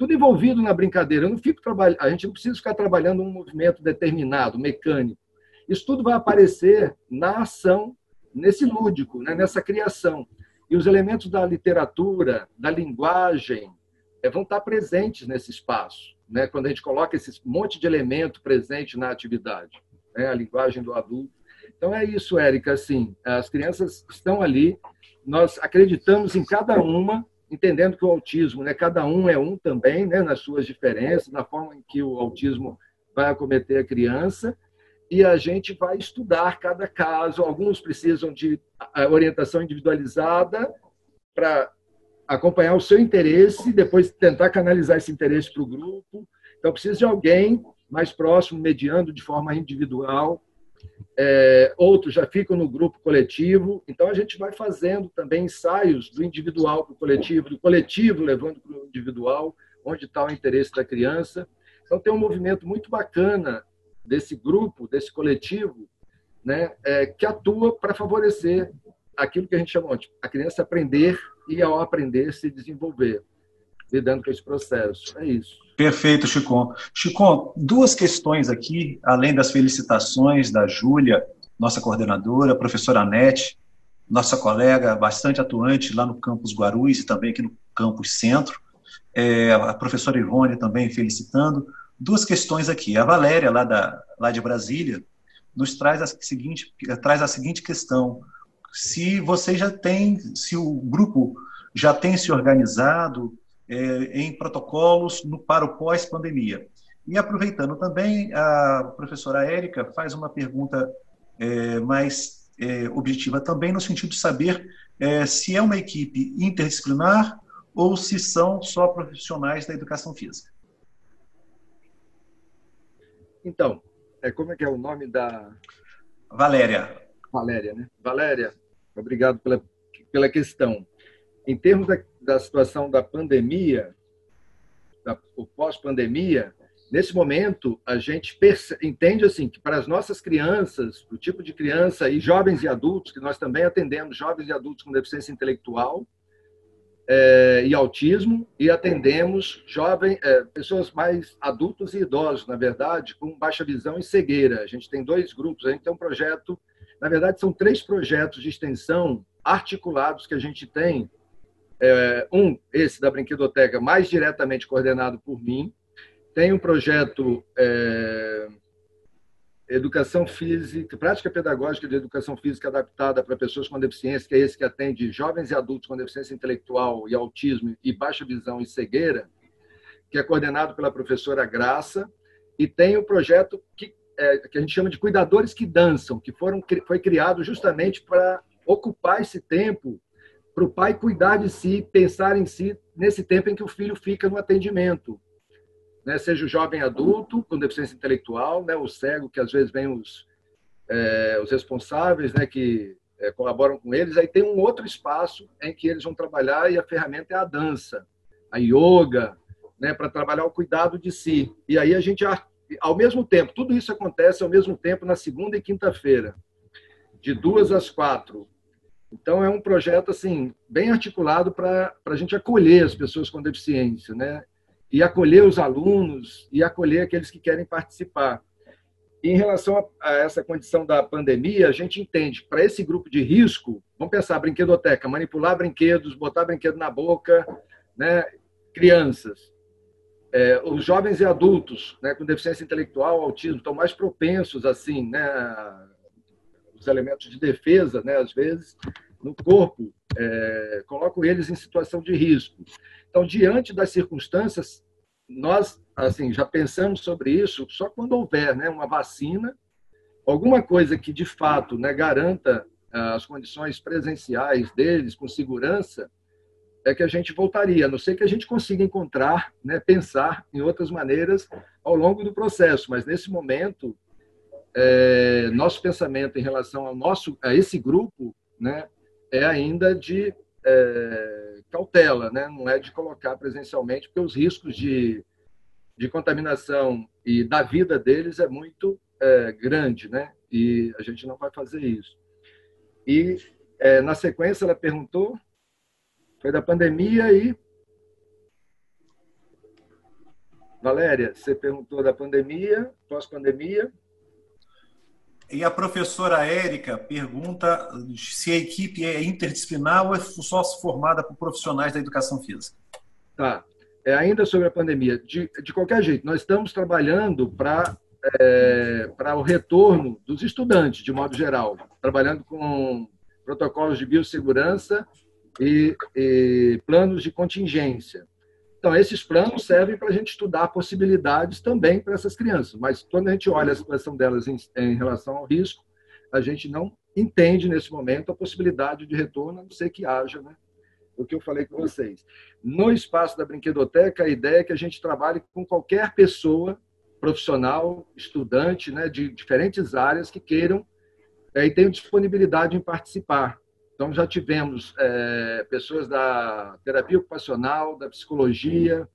envolvido na brincadeira. A gente não precisa ficar trabalhando um movimento determinado, mecânico. Isso tudo vai aparecer na ação, nesse lúdico, né? Nessa criação. E os elementos da literatura, da linguagem, vão estar presentes nesse espaço, né? Quando a gente coloca esse monte de elemento presente na atividade, né? A linguagem do adulto. Então, é isso, Érica. Assim, as crianças estão ali, nós acreditamos em cada uma, entendendo que o autismo, né? Cada um é um também, né? Nas suas diferenças, na forma em que o autismo vai acometer a criança, e a gente vai estudar cada caso. Alguns precisam de orientação individualizada para acompanhar o seu interesse, depois tentar canalizar esse interesse para o grupo. Então, precisa de alguém mais próximo, mediando de forma individual. Outros já ficam no grupo coletivo. Então, a gente vai fazendo também ensaios do individual para o coletivo, do coletivo levando para o individual, onde está o interesse da criança. Então, tem um movimento muito bacana desse grupo, desse coletivo, né, que atua para favorecer aquilo que a gente chama de a criança aprender e, ao aprender, se desenvolver, lidando com esse processo. É isso. Perfeito, Chicon. Chicon, 2 questões aqui, além das felicitações da Júlia, nossa coordenadora, a professora Anete, nossa colega bastante atuante lá no campus Guarulhos e também aqui no campus Centro, a professora Ivone também felicitando. 2 questões aqui. A Valéria, lá de Brasília, nos traz a seguinte questão. Se o grupo já tem se organizado em protocolos para o pós-pandemia. E aproveitando também, a professora Érica faz uma pergunta mais objetiva também, no sentido de saber se é uma equipe interdisciplinar ou se são só profissionais da educação física. Então, como é que é o nome da... Valéria. Valéria, né? Valéria, obrigado pela questão. Em termos da situação da pandemia, o pós-pandemia, nesse momento, a gente entende assim, que para as nossas crianças, o tipo de criança e jovens e adultos, que nós também atendemos jovens e adultos com deficiência intelectual, e autismo, e atendemos pessoas mais adultos e idosos, na verdade, com baixa visão e cegueira. A gente tem 2 grupos, a gente tem um projeto, na verdade, são 3 projetos de extensão articulados que a gente tem. Esse da Brinquedoteca, mais diretamente coordenado por mim. Tem um projeto Educação Física, Prática Pedagógica de Educação Física adaptada para pessoas com deficiência, que é esse que atende jovens e adultos com deficiência intelectual e autismo e baixa visão e cegueira, que é coordenado pela professora Graça. E tem o projeto que a gente chama de Cuidadores que Dançam, que foi criado justamente para ocupar esse tempo para o pai cuidar de si, pensar em si, nesse tempo em que o filho fica no atendimento. Né? Seja o jovem adulto com deficiência intelectual, né? O cego, que às vezes vem os responsáveis, né? Que colaboram com eles. Aí tem um outro espaço em que eles vão trabalhar, e a ferramenta é a dança, a yoga, né? Para trabalhar o cuidado de si. E aí a gente, ao mesmo tempo, tudo isso acontece ao mesmo tempo na segunda e quinta-feira, de 2 às 4. Então, é um projeto assim, bem articulado para a gente acolher as pessoas com deficiência, né? E acolher os alunos e acolher aqueles que querem participar. E em relação a essa condição da pandemia, a gente entende, para esse grupo de risco, vamos pensar, brinquedoteca, manipular brinquedos, botar brinquedo na boca, né? Crianças. Os jovens e adultos, né, com deficiência intelectual, autismo, estão mais propensos, assim, né, os elementos de defesa, né, às vezes, no corpo, colocam eles em situação de risco. Então, diante das circunstâncias, nós assim, já pensamos sobre isso só quando houver, né, uma vacina, alguma coisa que, de fato, né, garanta as condições presenciais deles com segurança, é que a gente voltaria, a não ser que a gente consiga encontrar, né, pensar em outras maneiras ao longo do processo. Mas, nesse momento, nosso pensamento em relação a esse grupo, né, é ainda de cautela, né? Não é de colocar presencialmente, porque os riscos de contaminação e da vida deles é muito grande, né? E a gente não vai fazer isso. E, na sequência, ela perguntou, foi da pandemia e... Valéria, você perguntou da pandemia, pós-pandemia. E a professora Érica pergunta se a equipe é interdisciplinar ou é só formada por profissionais da educação física. Tá. Ainda sobre a pandemia, de qualquer jeito, nós estamos trabalhando para o retorno dos estudantes, de modo geral, trabalhando com protocolos de biossegurança e planos de contingência. Então, esses planos servem para a gente estudar possibilidades também para essas crianças, mas quando a gente olha a situação delas em relação ao risco, a gente não entende nesse momento a possibilidade de retorno, a não ser que haja, né? O que eu falei com vocês. No espaço da Brinquedoteca, a ideia é que a gente trabalhe com qualquer pessoa, profissional, estudante, né, de diferentes áreas que queiram e tenham disponibilidade em participar. Então, já tivemos pessoas da terapia ocupacional, da psicologia,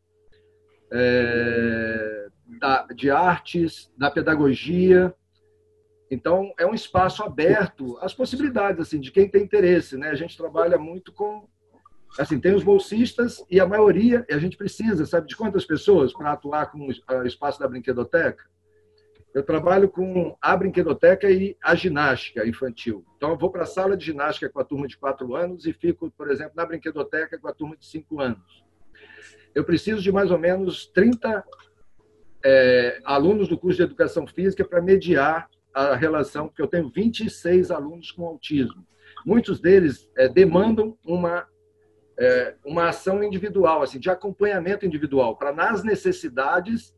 de artes, da pedagogia. Então, é um espaço aberto às possibilidades assim, de quem tem interesse, né? A gente trabalha muito com... Assim, tem os bolsistas e a maioria, a gente precisa, sabe de quantas pessoas para atuar com o espaço da Brinquedoteca? Eu trabalho com a Brinquedoteca e a ginástica infantil. Então, eu vou para a sala de ginástica com a turma de 4 anos e fico, por exemplo, na Brinquedoteca com a turma de 5 anos. Eu preciso de mais ou menos 30 alunos do curso de Educação Física para mediar a relação, porque eu tenho 26 alunos com autismo. Muitos deles demandam uma ação individual, assim, de acompanhamento individual, para nas necessidades,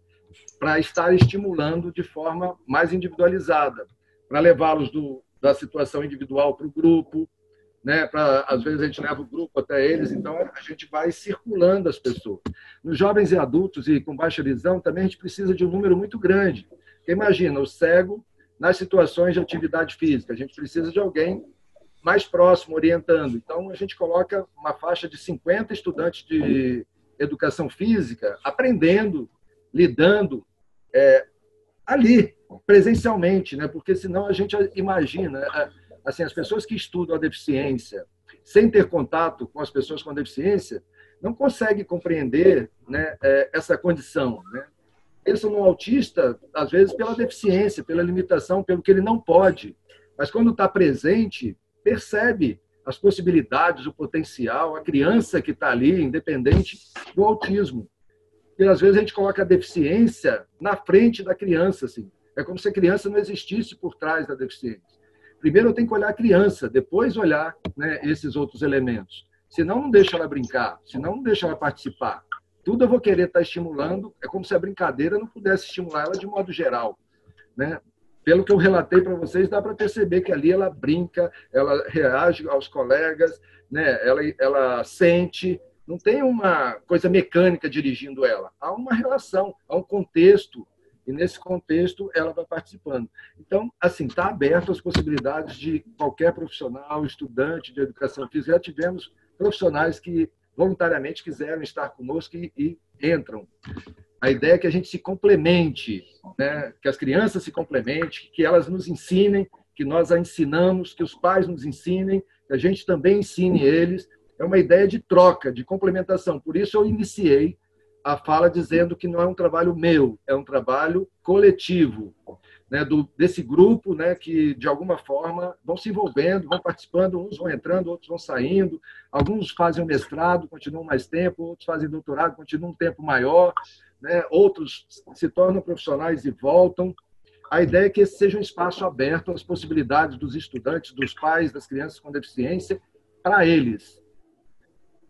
para estar estimulando de forma mais individualizada, para levá-los da situação individual para o grupo, né? Às vezes a gente leva o grupo até eles, então a gente vai circulando as pessoas. Nos jovens e adultos e com baixa visão, também a gente precisa de um número muito grande. Porque imagina, o cego, nas situações de atividade física, a gente precisa de alguém mais próximo, orientando. Então, a gente coloca uma faixa de 50 estudantes de educação física aprendendo, lidando ali, presencialmente, né? Porque senão a gente imagina, assim, as pessoas que estudam a deficiência, sem ter contato com as pessoas com deficiência, não consegue compreender, né, essa condição, né? Pensam no autista, às vezes, pela deficiência, pela limitação, pelo que ele não pode. Mas, quando está presente, percebe as possibilidades, o potencial, a criança que está ali, independente do autismo. E, às vezes, a gente coloca a deficiência na frente da criança. Assim. É como se a criança não existisse por trás da deficiência. Primeiro, eu tenho que olhar a criança, depois olhar, né, esses outros elementos. Senão, não deixa ela brincar, senão, não deixa ela participar. Tudo eu vou querer estar estimulando, é como se a brincadeira não pudesse estimular ela de modo geral, né? Pelo que eu relatei para vocês, dá para perceber que ali ela brinca, ela reage aos colegas, né? Ela sente, não tem uma coisa mecânica dirigindo ela, há uma relação, há um contexto, e nesse contexto ela vai participando. Então, assim, está aberto as possibilidades de qualquer profissional, estudante de educação física. Já tivemos profissionais que voluntariamente quiseram estar conosco e entram. A ideia é que a gente se complemente, né? Que as crianças se complementem, que elas nos ensinem, que nós a ensinamos, que os pais nos ensinem, que a gente também ensine eles. É uma ideia de troca, de complementação. Por isso eu iniciei a fala dizendo que não é um trabalho meu, é um trabalho coletivo, né, desse grupo, né, que, de alguma forma, vão se envolvendo, vão participando, uns vão entrando, outros vão saindo, alguns fazem o mestrado, continuam mais tempo, outros fazem doutorado, continuam um tempo maior, né, outros se tornam profissionais e voltam. A ideia é que esse seja um espaço aberto às possibilidades dos estudantes, dos pais, das crianças com deficiência, para eles.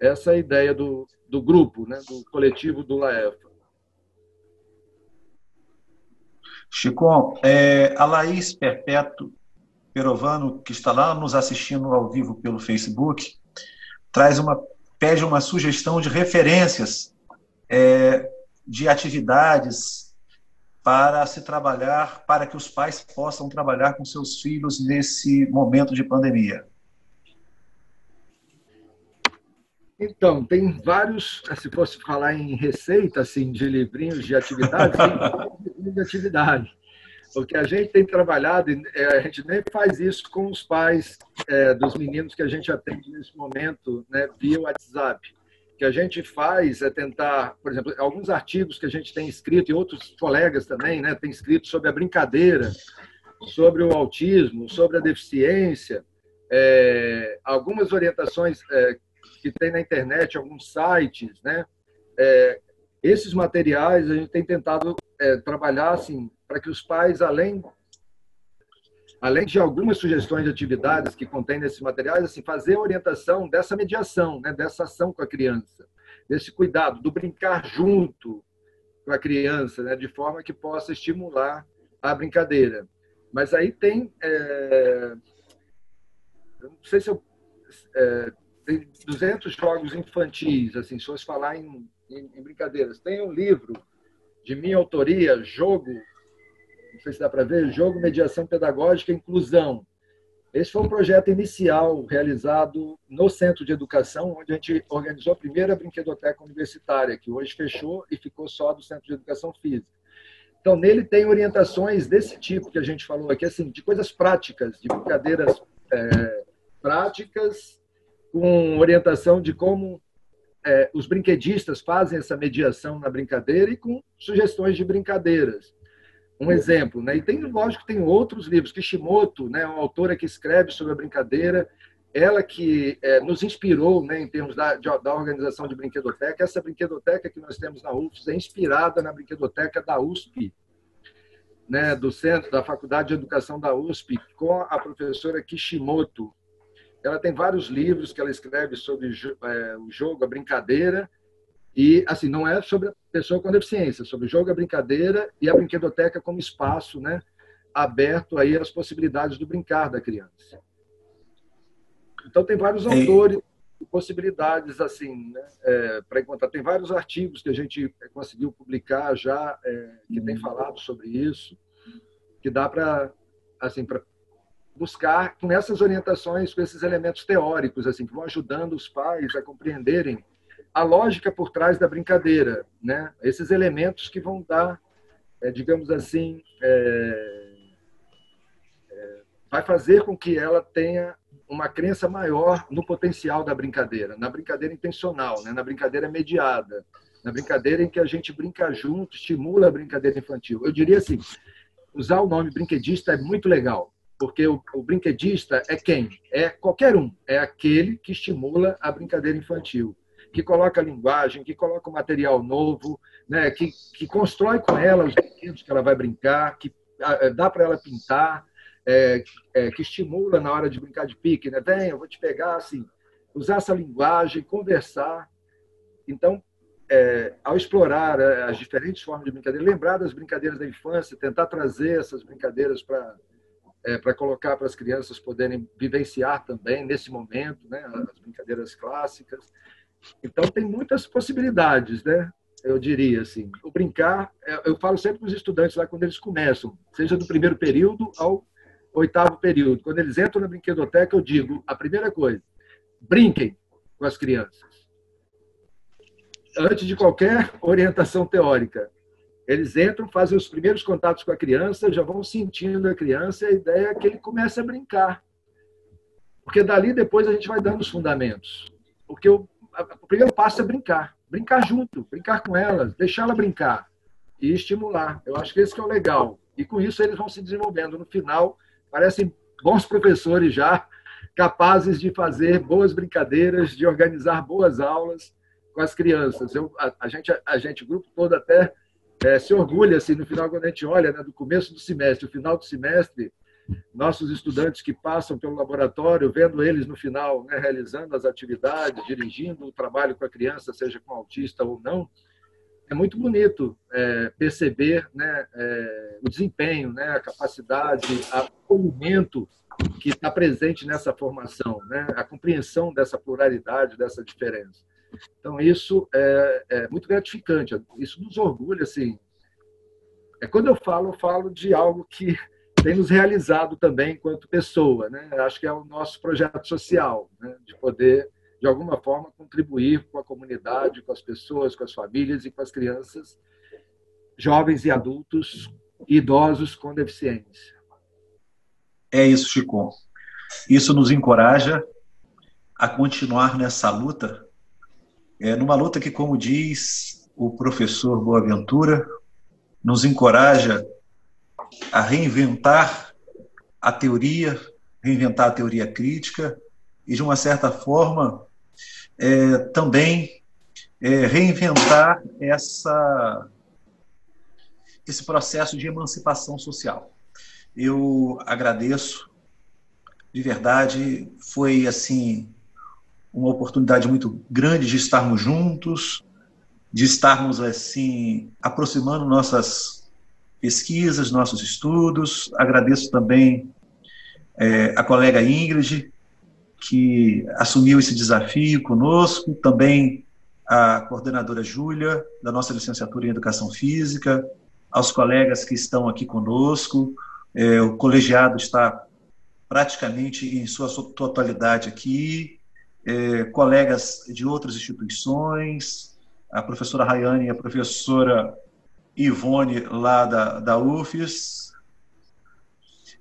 Essa é a ideia do grupo, né, do coletivo do LAEFA. Chico, a Laís Perpétuo Perovano, que está lá nos assistindo ao vivo pelo Facebook, pede uma sugestão de referências de atividades para se trabalhar, para que os pais possam trabalhar com seus filhos nesse momento de pandemia. Então, tem vários, se fosse falar em receita, assim, de livrinhos de atividade, tem vários livrinhos de atividade. Porque a gente tem trabalhado, a gente nem faz isso com os pais dos meninos que a gente atende nesse momento, né, via WhatsApp. O que a gente faz é tentar, por exemplo, alguns artigos que a gente tem escrito, e outros colegas também, né, têm escrito sobre a brincadeira, sobre o autismo, sobre a deficiência, algumas orientações que tem na internet, alguns sites, né? Esses materiais a gente tem tentado trabalhar assim, para que os pais, além de algumas sugestões de atividades que contém nesses materiais, assim, fazer a orientação dessa mediação, né? Dessa ação com a criança, desse cuidado, do brincar junto com a criança, né? De forma que possa estimular a brincadeira. Mas aí tem... eu não sei se eu... tem 200 jogos infantis, assim, se fosse falar em brincadeiras. Tem um livro de minha autoria, Jogo, não sei se dá para ver, Jogo, Mediação Pedagógica e Inclusão. Esse foi um projeto inicial realizado no Centro de Educação, onde a gente organizou a primeira brinquedoteca universitária, que hoje fechou e ficou só do Centro de Educação Física. Então, nele tem orientações desse tipo que a gente falou aqui, assim, de coisas práticas, de brincadeiras práticas, com orientação de como os brinquedistas fazem essa mediação na brincadeira e com sugestões de brincadeiras. Um exemplo, né? E tem, lógico, tem outros livros. Kishimoto, né, uma autora que escreve sobre a brincadeira, ela que nos inspirou, né, em termos da organização de brinquedoteca. Essa brinquedoteca que nós temos na UFS é inspirada na brinquedoteca da USP, né, do Centro da Faculdade de Educação da USP, com a professora Kishimoto. Ela tem vários livros que ela escreve sobre o jogo, a brincadeira, e assim, não é sobre a pessoa com deficiência, sobre o jogo, a brincadeira e a brinquedoteca como espaço, né, aberto aí às possibilidades do brincar da criança. Então tem vários autores e possibilidades assim, né, para encontrar. Tem vários artigos que a gente conseguiu publicar já, que tem falado sobre isso, que dá para assim, para buscar com essas orientações, com esses elementos teóricos, assim, que vão ajudando os pais a compreenderem a lógica por trás da brincadeira, né? Esses elementos que vão dar, digamos assim, vai fazer com que ela tenha uma crença maior no potencial da brincadeira, na brincadeira intencional, né? Na brincadeira mediada, na brincadeira em que a gente brinca junto, estimula a brincadeira infantil. Eu diria assim, usar o nome brinquedista é muito legal, porque o brinquedista é quem? É qualquer um, é aquele que estimula a brincadeira infantil, que coloca a linguagem, que coloca o material novo, né? Que constrói com ela os brinquedos que ela vai brincar, que dá para ela pintar, que estimula na hora de brincar de pique, né? Vem, eu vou te pegar, assim, usar essa linguagem, conversar. Então, ao explorar as diferentes formas de brincadeira, lembrar das brincadeiras da infância, tentar trazer essas brincadeiras para colocar para as crianças poderem vivenciar também nesse momento, né? As brincadeiras clássicas. Então, tem muitas possibilidades, né? Eu diria assim. O brincar, eu falo sempre para os estudantes lá quando eles começam, seja do primeiro período ao 8º período. Quando eles entram na brinquedoteca, eu digo, a primeira coisa, brinquem com as crianças. Antes de qualquer orientação teórica. Eles entram, fazem os primeiros contatos com a criança, já vão sentindo a criança, e a ideia é que ele comece a brincar. Porque dali depois a gente vai dando os fundamentos. Porque o primeiro passo é brincar. Brincar junto, brincar com elas, deixá-la brincar e estimular. Eu acho que esse que é o legal. E com isso eles vão se desenvolvendo. No final, parecem bons professores já, capazes de fazer boas brincadeiras, de organizar boas aulas com as crianças. A gente, o grupo todo até se orgulha, assim, no final, quando a gente olha, né, do começo do semestre, o final do semestre, nossos estudantes que passam pelo laboratório, vendo eles no final, né, realizando as atividades, dirigindo o trabalho com a criança, seja com autista ou não, é muito bonito perceber, né, o desempenho, né, a capacidade, o acolhimento que está presente nessa formação, né, a compreensão dessa pluralidade, dessa diferença. Então, isso é muito gratificante, isso nos orgulha, assim. Quando eu falo de algo que tem nos realizado também enquanto pessoa, né? Acho que é o nosso projeto social, né? De poder, de alguma forma, contribuir com a comunidade, com as pessoas, com as famílias e com as crianças, jovens e adultos e idosos com deficiência. É isso, Chico. Isso nos encoraja a continuar nessa luta, numa luta que, como diz o professor Boaventura, nos encoraja a reinventar a teoria crítica e, de uma certa forma, também reinventar esse processo de emancipação social. Eu agradeço, de verdade, foi assim uma oportunidade muito grande de estarmos juntos, de estarmos assim aproximando nossas pesquisas, nossos estudos. Agradeço também a colega Ingrid, que assumiu esse desafio conosco, também a coordenadora Júlia, da nossa licenciatura em Educação Física, aos colegas que estão aqui conosco. O colegiado está praticamente em sua totalidade aqui, colegas de outras instituições, a professora Rayane e a professora Ivone, lá da UFES,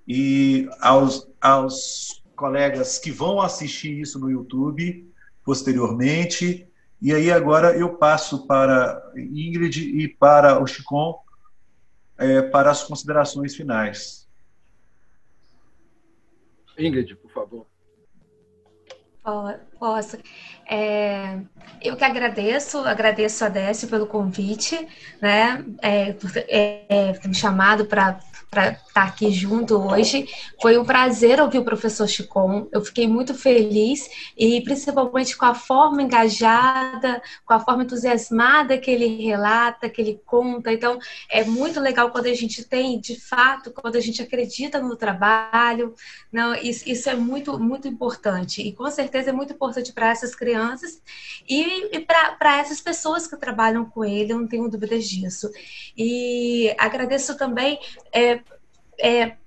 e aos colegas que vão assistir isso no YouTube posteriormente. E aí agora eu passo para Ingrid e para o Chicon para as considerações finais. Ingrid, por favor. Posso. Eu que agradeço a Décio pelo convite, né, por ter me chamado para estar aqui junto hoje. Foi um prazer ouvir o professor Chicon. Eu fiquei muito feliz e principalmente com a forma engajada, com a forma entusiasmada que ele relata, que ele conta. Então, é muito legal quando a gente tem, de fato, quando a gente acredita no trabalho. Não, isso é muito, muito importante. E com certeza é muito importante para essas crianças e para essas pessoas que trabalham com ele, eu não tenho dúvidas disso. E agradeço também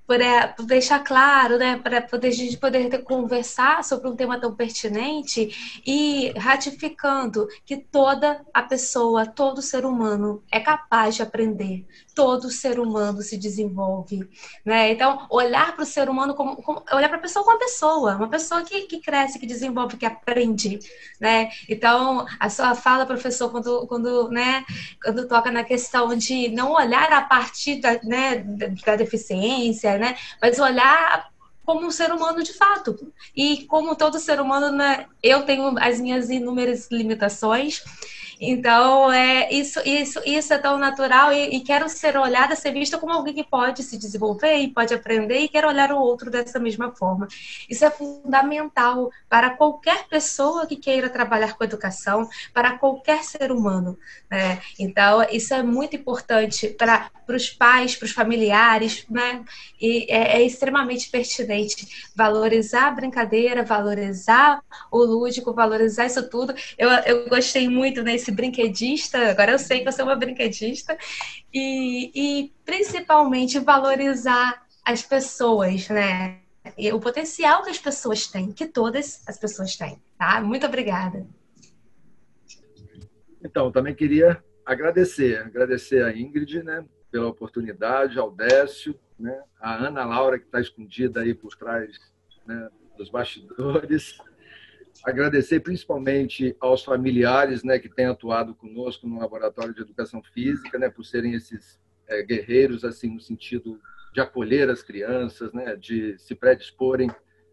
por deixar claro, né, para a gente poder conversar sobre um tema tão pertinente e ratificando que toda a pessoa, todo ser humano é capaz de aprender, todo ser humano se desenvolve, né? Então, olhar para o ser humano olhar para a pessoa como uma pessoa que cresce, que desenvolve, que aprende, né? Então, a sua fala, professor, quando toca na questão de não olhar a partir da deficiência, né? Mas olhar como um ser humano de fato. E como todo ser humano, né, eu tenho as minhas inúmeras limitações. Então, isso é tão natural e quero ser olhada, ser vista como alguém que pode se desenvolver e pode aprender e quero olhar o outro dessa mesma forma. Isso é fundamental para qualquer pessoa que queira trabalhar com educação, para qualquer ser humano, né? Então, isso é muito importante para os pais, para os familiares, né? E é extremamente pertinente valorizar a brincadeira, valorizar o lúdico, valorizar isso tudo. Eu gostei muito nesse brinquedista, agora eu sei que eu sou uma brinquedista, e principalmente valorizar as pessoas, né? E o potencial que as pessoas têm, que todas as pessoas têm, tá? Muito obrigada. Então, também queria agradecer a Ingrid, né, pela oportunidade, ao Décio, né, a Ana Laura, que está escondida aí por trás, né, dos bastidores. Agradecer principalmente aos familiares, né, que têm atuado conosco no Laboratório de Educação Física, né, por serem esses guerreiros, assim, no sentido de acolher as crianças, né, de se predisporem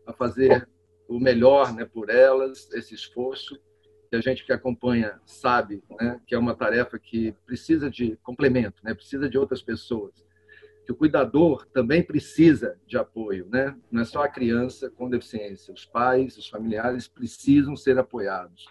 a fazer o melhor, né, por elas, esse esforço que a gente que acompanha sabe, né, que é uma tarefa que precisa de complemento, né, precisa de outras pessoas. Que o cuidador também precisa de apoio, né? Não é só a criança com deficiência, os pais, os familiares precisam ser apoiados.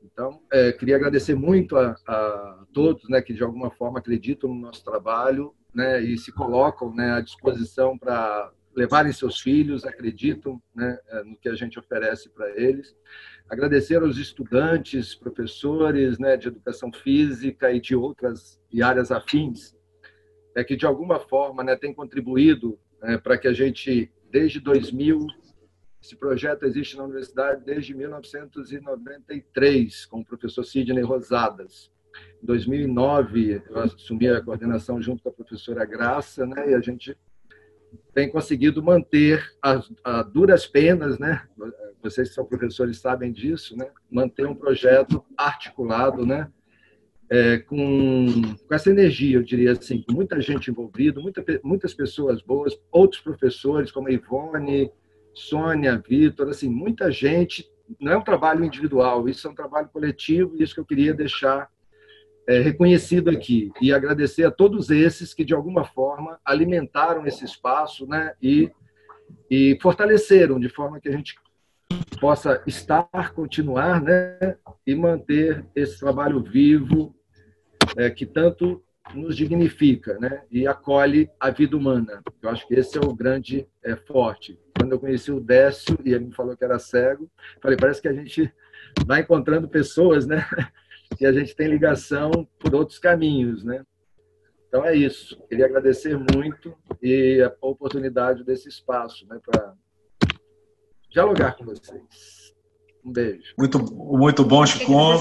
Então, queria agradecer muito a todos, né, que de alguma forma acreditam no nosso trabalho, né, e se colocam, né, à disposição para levarem seus filhos, acreditam, né, no que a gente oferece para eles. Agradecer aos estudantes, professores, né, de educação física e de outras áreas afins, que de alguma forma, né, tem contribuído, para que a gente, desde 2000, esse projeto existe na universidade desde 1993, com o professor Sidney Rosadas. Em 2009, eu assumi a coordenação junto com a professora Graça, né, e a gente tem conseguido manter, a duras penas, né, vocês que são professores sabem disso, né, manter um projeto articulado, né, com essa energia, eu diria assim, com muita gente envolvida, muitas pessoas boas, outros professores como a Ivone, Sônia, Vitor, assim, muita gente. Não é um trabalho individual, isso é um trabalho coletivo, e isso que eu queria deixar reconhecido aqui, e agradecer a todos esses que de alguma forma alimentaram esse espaço, né, e fortaleceram de forma que a gente possa continuar, né, e manter esse trabalho vivo, que tanto nos dignifica, né, e acolhe a vida humana. Eu acho que esse é o grande forte. Quando eu conheci o Décio e ele me falou que era cego, falei, parece que a gente vai encontrando pessoas, né, que a gente tem ligação por outros caminhos, né. Então é isso. Queria agradecer muito e a oportunidade desse espaço, né, para dialogar com vocês. Um beijo. Muito bom, Chicon.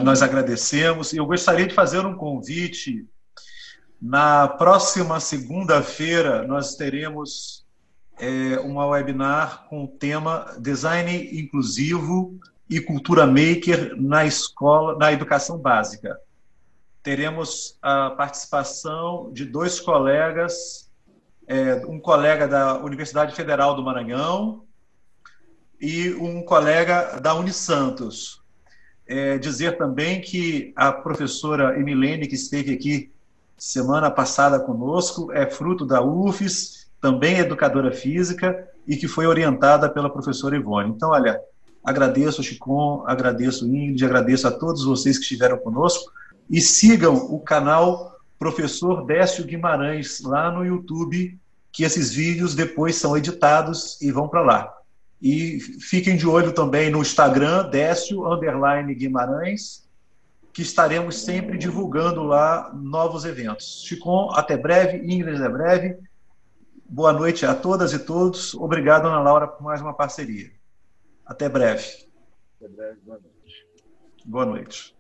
Nós agradecemos. E eu gostaria de fazer um convite. Na próxima segunda-feira, nós teremos uma webinar com o tema Design Inclusivo e Cultura Maker na escola, na educação básica. Teremos a participação de 2 colegas, um colega da Universidade Federal do Maranhão e um colega da Unisantos. Dizer também que a professora Emilene, que esteve aqui semana passada conosco, é fruto da UFES, também é educadora física e que foi orientada pela professora Ivone. Então, olha, agradeço, Chicon, agradeço, Ingrid, agradeço a todos vocês que estiveram conosco e sigam o canal Professor Décio Guimarães lá no YouTube, que esses vídeos depois são editados e vão para lá. E fiquem de olho também no Instagram, Décio_Guimarães, que estaremos sempre divulgando lá novos eventos. Chicon, até breve. Ingrid, até breve. Boa noite a todas e todos. Obrigado, Ana Laura, por mais uma parceria. Até breve. Até breve, boa noite. Boa noite.